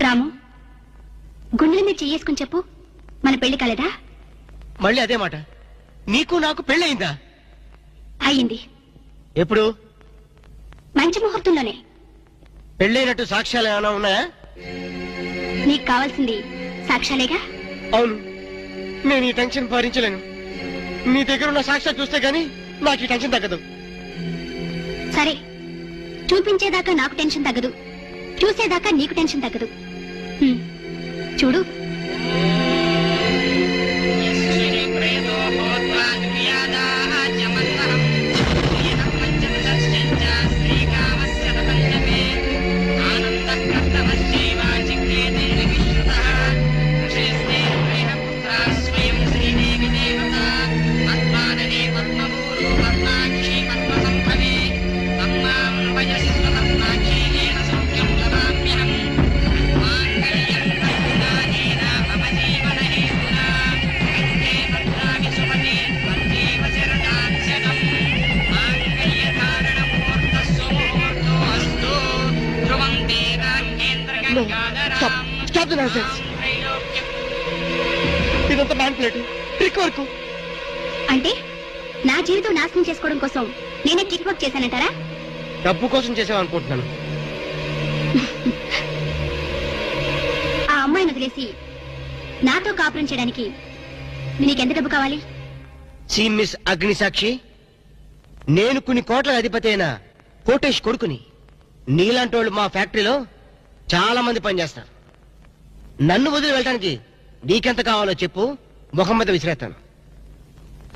రాము, గుండెల మీద చెయ్యేసుకుని చెప్పు, మన పెళ్లి కాలేదా? మళ్ళీ అదే మాట. నీకు నాకు పెళ్ళయిందా? అయ్యింది. ఎప్పుడు? మంచి ముహూర్తంలోనే. పెళ్ళైనట్టు సాక్ష్యాలు ఏమైనా ఉన్నాయా? నీకు కావాల్సింది సాక్ష్యాలేగా? అవును. నేను ఈ టెన్షన్ భరించలేను. నీ దగ్గర ఉన్న సాక్ష్యాలు చూస్తే గానీ నాకు ఈ టెన్షన్ తగ్గదు. సరే, చూపించేదాకా నాకు టెన్షన్ తగ్గదు, చూసేదాకా నీకు టెన్షన్ తగ్గదు. చూడు. ఇదంతా మ్యాన్పులేట్ ట్రిక్ వర్క్. అంటే నా జీవితం నాశనం చేసుకోవడం కోసం నేనే ట్రిక్ వర్క్ చేశానంటారా? డబ్బు కోసం చేసామనుకుంటున్నాను. ఆ అమ్మాయిని వదిలేసి నాతో కాపురం చేయడానికి నీకెంత డబ్బు కావాలి? సి మిస్ అగ్నిసాక్షి, నేను కొన్ని కోట్ల అధిపతి అయిన కోటేష్ కొడుకుని. నీలాంటి వాళ్ళు మా ఫ్యాక్టరీలో చాలా మంది పనిచేస్తారు. నన్ను వదిలి వెళ్ళడానికి నీకెంత కావాలో చెప్పు, ముఖం మీద విసిరేస్తాను.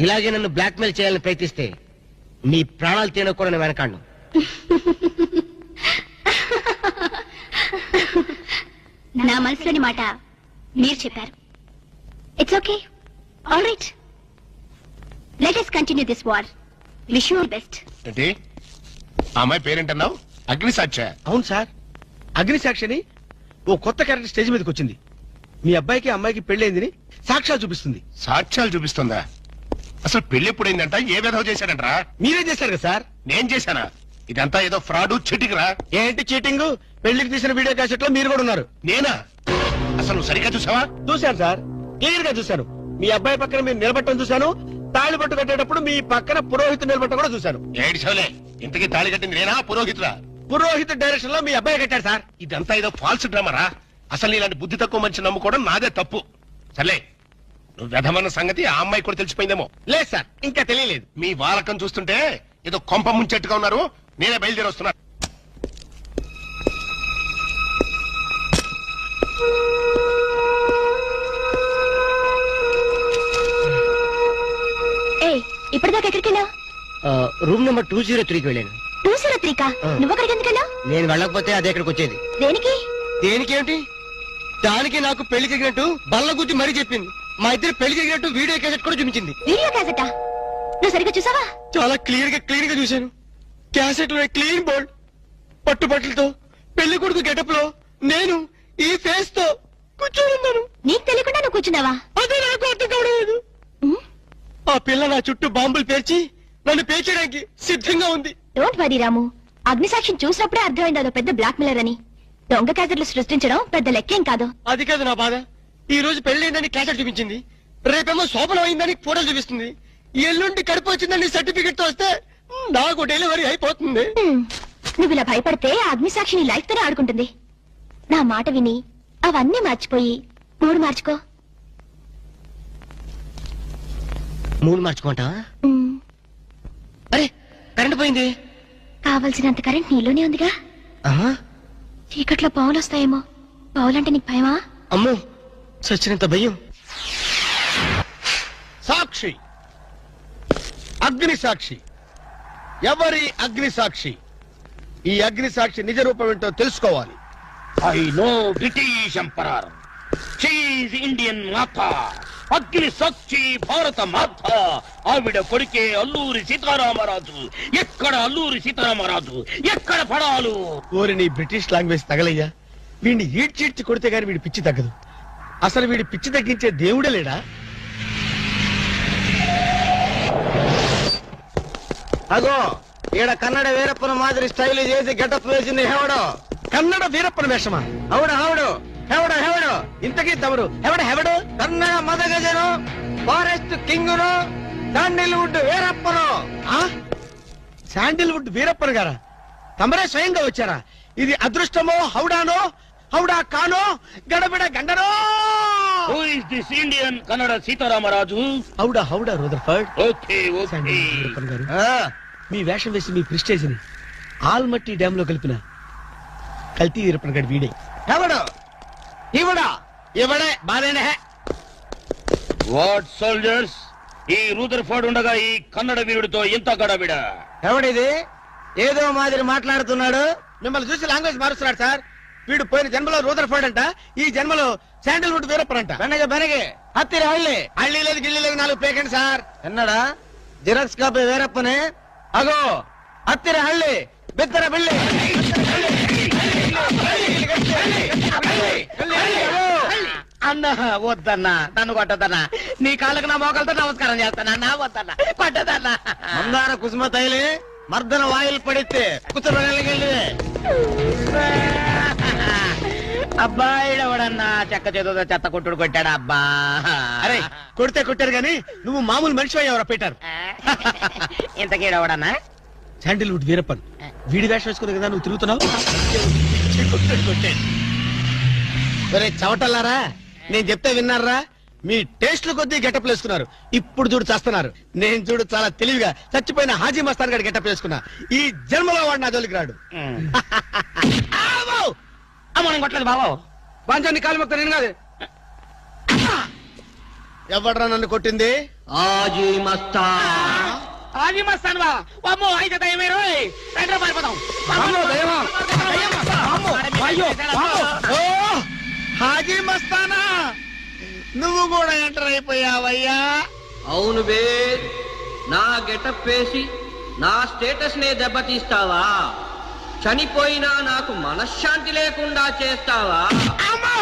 ఇలాగే నన్ను బ్లాక్మెయిల్ చేయాలని ప్రయత్నిస్తే నీ ప్రాణాలు తీయడం కూడా నేను వెనకాడను. నా మనసులోని మాట మీరు చెప్పారు. It's okay, all right, let us continue this war. Wish you all best. ఏంటి ఆ అమ్మాయి పేరేంటన్నావు? అగ్నిసాక్ష? అవును సార్, అగ్నిసాక్షిని ఓ కొత్త క్యారెక్టర్ స్టేజ్ మీదకి వచ్చింది. మీ అబ్బాయికి అమ్మాయికి పెళ్ళైందని సాక్ష్యాలు చూపిస్తుంది. సాక్ష్యాలు చూపిస్తుందా? అసలు పెళ్లి ఎప్పుడైందంట? ఏ విధవ చేశాడంట్రా? మీరే చేశారు కదా సార్? నేను చేశానా? ఇదంతా ఏదో ఫ్రాడ్ చీటింగ్ రా. ఏంటి చీటింగ్? పెళ్లికి తీసిన వీడియో క్యాసెట్ లో మీరు కూడా ఉన్నారు. నేనా? అసలు నువ్వు సరిగ్గా చూసావా? చూశాను సార్, క్లియర్ గా చూశాను. మీ అబ్బాయి పక్కన మీరు నిలబట్టడం చూశాను. తాళి పట్టు కట్టేటప్పుడు మీ పక్కన పురోహితుడు నిలబట్టడం కూడా చూశాను. ఏడు చోలే, ఇంతకీ తాళి కట్టింది నేనా పురోహితుడా? పురోహిత డైరెక్షన్ లో మీ అబ్బాయి కట్టాడు సార్. ఇదంతా ఏదో ఫాల్స్ డ్రామా రా. అసలు ఇలాంటి బుద్ధి తక్కువ మనిషి నమ్ముకోవడం నాదే తప్పు. సర్లే, నువ్వు వ్యధమన్న సంగతి ఆ అమ్మాయి కూడా తెలిసిపోయిందేమో. లేదు సార్, ఇంకా తెలియలేదు. మీ వాలకం చూస్తుంటే ఏదో కొంప ముంచెట్టుగా ఉన్నారు. నేనే బయలుదేరి వస్తున్నా. ఏయ్, ఇప్పటిదాకా ఎక్కడికి వెళ్ళావు? రూమ్ నెంబర్ 203కి వెళ్ళాను. 203 కా? నువ్వు అక్కడికి ఎందుకు వెళ్ళావు? నేను వెళ్ళకపోతే అదే ఇక్కడికి వచ్చేది. దేనికి? దేనికేమిటి? దానికి నాకు పెళ్లి జరిగినట్టు బల్ల గుద్ది మరీ చెప్పింది. మా ఇద్దరు పెళ్లి జరిగినట్టు వీడియో క్యాసెట్ కూడా చూపించింది. వీడియో క్యాసెటా? నువ్వు సరిగ్గా చూసావా? చాలా క్లియర్ గా చూశాను. క్యాసెట్ లో క్లీన్ బోల్డ్, పట్టుబట్టలతో, పెళ్లి కొడుకు గెటప్ లో నేను ఈ ఫేస్ తో కూర్చొని ఉన్నాను. నీకు తెలియకుండా నువ్వు కూర్చున్నావా? అదే నాకు అర్థం కావడం. ఆ పిల్ల నా చుట్టూ బాంబులు పేర్చి నన్ను పేర్చడానికి సిద్ధంగా ఉంది. డోంట్ వరీ రాము, అగ్నిసాక్షిని చూసినప్పుడే అర్థమైంది అదో పెద్ద బ్లాక్ మెయిలర్ అని. దొంగ క్యాసెట్లు సృష్టించడం పెద్ద లెక్కేం కాదు. అది కాదు నా బాధ. ఈ రోజు పెళ్లి క్యాసెట్ చూపించింది, రేపేమో శోభనం అయిందని ఫోటోలు చూపిస్తుంది, ఎల్లుండి కడుపు వచ్చిందని సర్టిఫికెట్ తో వస్తే నాకు డెలివరీ అయిపోతుంది. నువ్వు ఇలా భయపడితే అగ్నిసాక్షిని లైఫ్ తోనే ఆడుకుంటుంది. నా మాట విని అవన్నీ మర్చిపోయి మూడు మార్చుకో. మూడు మార్చుకుంటా? అరే, కరెంట్ పోయింది. కావలసినంత కరెంట్ నీలోనే ఉందిగా. చీకట్లో పావులు వస్తాయేమో. పావులంటే నీకు భయమా? అమ్మో, సచ్చినంత భయం. సాక్షి, అగ్ని సాక్షి. ఎవరి అగ్ని సాక్షి? ఈ అగ్ని సాక్షి నిజ రూపం ఏంటో తెలుసుకోవాలి. ఐ నో బ్రిటిష్ ఎంపరర్, షీఈ్ ఇండియన్ మాత, అగ్ని సాక్షి భారత మాత. ఆవిడ కొడుకే అల్లూరి సీతారామరాజు. ఎక్కడ అల్లూరి సీతారామరాజు, ఎక్కడ పడాలు? ఓరి నీ బ్రిటిష్ లాంగ్వేజ్ తగలయ్యా. వీడిని ఈడ్చిడ్చి కొడితే గాని వీడి పిచ్చి తగ్గదు. అసలు వీడి పిచ్చి తగ్గించే దేవుడే లేడా? అగో, ఈడ కన్నడ వీరప్పన మాదిరి స్టైల్ చేసి గెటప్ వేసింది హెవడో. కన్నడ వీరప్పన వేషమా? అవుడు హెవడు, హెవడు హెవడు. ఇంతకీ తమరు హెవడు? కన్నడ మదగజను, ఫారెస్ట్ కింగును, శాండిల్వుడ్ వీరప్పను. శాండిల్వుడ్ వీరప్పన్ గారా? తమరే స్వయంగా వచ్చారా? ఇది అదృష్టమో హౌడానో, హౌడా కానో, గడబిడ గండనో? Who is this Indian Kannada Sitaramaraju? హౌడా రూదర్ఫర్డ్. Okay okay. వీరప్పన్ గారు, మీ వేషం వేసి మీ ప్రిస్టేజ్ ని ఆల్మట్టి డ్యామ్ లో కలిపిన కల్తీ వీరప్పన్ గారి వీడే. హెవడు ఇవడా? ఇవడే బాధేనే. వాట్ సోల్జర్స్, ఈ రూదర్ఫోర్డ్ ఉండగా ఈ కన్నడ వీరుడితో ఇంత గడబిడ? ఎవడిది? ఏదో మాదిరి మాట్లాడుతున్నాడు. మిమ్మల్ని చూసి లాంగ్వేజ్ మారుస్తున్నాడు సార్. వీడు పోయిన జన్మలో రూదర్ఫర్డ్ అంట, ఈ జన్మలో శాండిల్వుడ్ వీరప్పన్ అంట. బెనగే హత్తిరి హళ్ళి. హళ్ళీ లేదు గిల్లి లేదు, 4 పేకండి సార్. ఎన్నడా జిరాక్స్ కాపీ వీరప్పనే. అగో హత్తిరి హళ్ళి, బిత్తర బిల్లి. అన్నా వద్దన్నా, నన్ను కొట్టదన్నా. నీ కాళ్ళకు నా మోకాలతో నమస్కారం చేస్తానన్నా. వద్దన్నా, కొట్టదన్నా. మందార కుసుమ తైలి మర్దన వాయిల్ పడితే కుతురగలిగి అబ్బాయి ఎవడన్నా చెక్క చేతుతో చెత్త కొట్టుడు కొట్టాడు అబ్బా. అరే కొడితే కొట్టారు గాని నువ్వు మామూలు మనిషి అయ్యావరా పీటర్. ఇంతకీడవడన్నా శాండిల్వుడ్ వీరప్పన్ వీడి వేషం వేసుకుని కదా నువ్వు తిరుగుతున్నావు. ఒరే చవటల్లారా, నేను చెప్తే విన్నారా? మీ టేస్ట్లు కొద్దీ గెటప్ వేసుకున్నారు. ఇప్పుడు చూడు చేస్తున్నారు. నేను చూడు చాలా తెలివిగా చచ్చిపోయిన హాజీ మస్తాన్ గారి గెటప్ వేసుకున్నా. ఈ జన్మలో వాడు నా జోలికి రాడు. అమ్మని కొట్టలేదు బాబు. బాంచాన్ని కాలు మొక్క నేను కాదు. ఎవడ్రా నన్ను కొట్టింది? ఆజీ మస్తాన్. ఆజీ మస్తాన్ బా. అమ్మో అయితే దయమే రోయ్. రండి పారిపోదాం. ఓ హాజీ మస్తానా, నువ్వు కూడా ఎంటర్ అయిపోయావయ్యా. అవును బే, నా గెటప్ వేసి నా స్టేటస్ నే దెబ్బతీస్తావా? చనిపోయినా నాకు మనశ్శాంతి లేకుండా చేస్తావా? అమ్మో!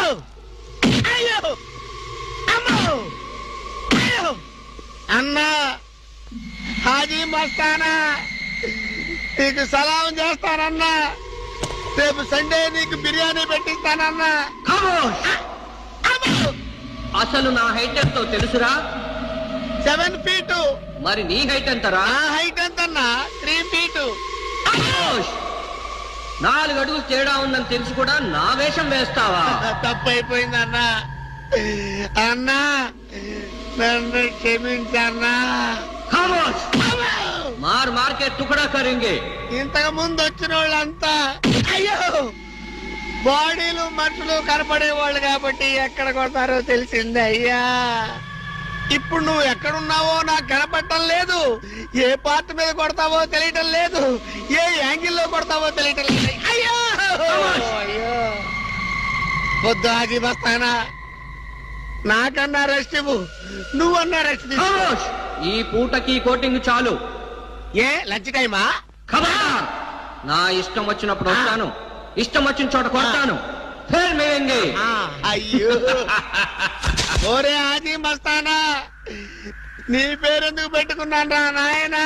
అయ్యో! అమ్మో! అయ్యో! అన్నా హాజీ మస్తానా, నీకు సలాం చేస్తానన్నా. రేపు సండే నీకు బిర్యానీ పెట్టిస్తానన్నా. ఖమోష్! అసలు నా హైట్ ఎంతో తెలుసురా? 7 feet. మరి నీ హైట్ ఎంతరా? నా హైట్ ఎంతన్నా? 3 feet. ఖమోష్! 4 అడుగులు తేడా ఉందని తెలిసి కూడా నా వేషం వేస్తావా? తప్పు అయిపోయిందన్నా. అన్నా నన్ను క్షమించన్నా. ఖమోష్! మార్ మార్కే టుకడా కరింగే. ఇంతకు ముందు వచ్చిన వాళ్ళంతా అయ్యో బాడీలు మనుషులు కనపడే వాళ్ళు కాబట్టి ఎక్కడ కొడతారో తెలిసింది అయ్యా. ఇప్పుడు నువ్వు ఎక్కడున్నావో నాకు కనపడటం లేదు. ఏ పార్ట్ మీద కొడతావో తెలియటం లేదు. ఏ యాంగిల్లో కొడతావో తెలియటం లేదు. అయ్యో అయ్యో పొద్దు ఆగి వస్తానా. నాకన్నా రెస్ట్ ఇవ్వు, నువ్వన్నా రెస్ట్ తీసుకో. ఖమోష్! ఈ పూటకి కోటింగ్ చాలు. ఏ లంచ్ టైమా? ఖబర్దార్! నా ఇష్టం వచ్చినప్పుడు వస్తాను, ఇష్టం వచ్చిన చోట కొడతాను. ఫిర్ మిలేంగే. అయ్యో ఓరే ఆజీ మస్తానా, నీ పేరెందుకు పెట్టుకున్నాను రా నాయనా.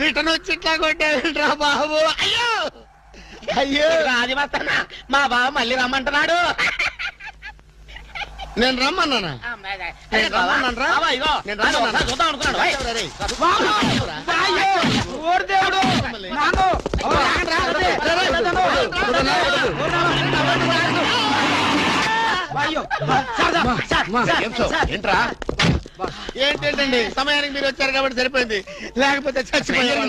రిటర్న్ వచ్చి ఇట్లా కొట్టేవిరా బాబు. అయ్యో అయ్యో ఆజీ మస్తానా, మా బావ మళ్ళీ రమ్మంటున్నాడు. నేను రమ్మన్నానా? నేను రమ్మన్నాను రా. నేను రమ్మన్నానా? చూద్దాం అనుకున్నాడు. రేయ్. ఏంట్రా ఏంటండి సమయానికి మీరు వచ్చారు కాబట్టి సరిపోయింది, లేకపోతే చచ్చిపోయారు.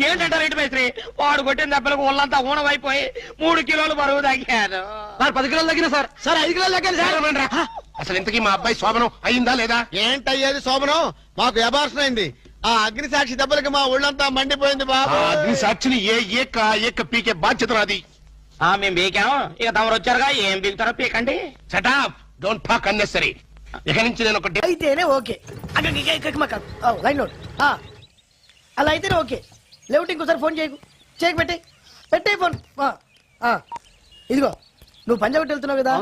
ఏంటంటే రేటు మేస్త్రి, వాడు కొట్టిన దెబ్బలకు ఒళ్ళంతా ఊనమైపోయి 3 కిలోలు బరువు తగ్గాను. 10 కిలోలు తగ్గిన సార్. సార్ 5 కిలోలు తగ్గాను సార్. అసలు ఇంతకీ మా అబ్బాయి శోభనం అయిందా లేదా? ఏంటయ్యేది శోభనం? మాకు అబార్షన్ అయింది. ఆ అగ్ని సాక్షి దెబ్బలకి మా ఒళ్ళంతా మండిపోయింది బాబు. అగ్ని సాక్షిని ఏక పీకే బాధ్యత నాది. మేము బీకాం, ఇక తమరు వచ్చారుగా, ఏం బీగుతారో పీకండి. Shut up, don't talk unnecessary. ఇక నుంచి నేను ఒక అయితేనే ఓకే. Line note. అలా అయితేనే ఓకే. లేవుటి ఇంకోసారి ఫోన్ చేయకు. చేయకు పెట్టే ఫోన్. ఇదిగో నువ్వు పంజాబ్ వెళ్తున్నావు కదా,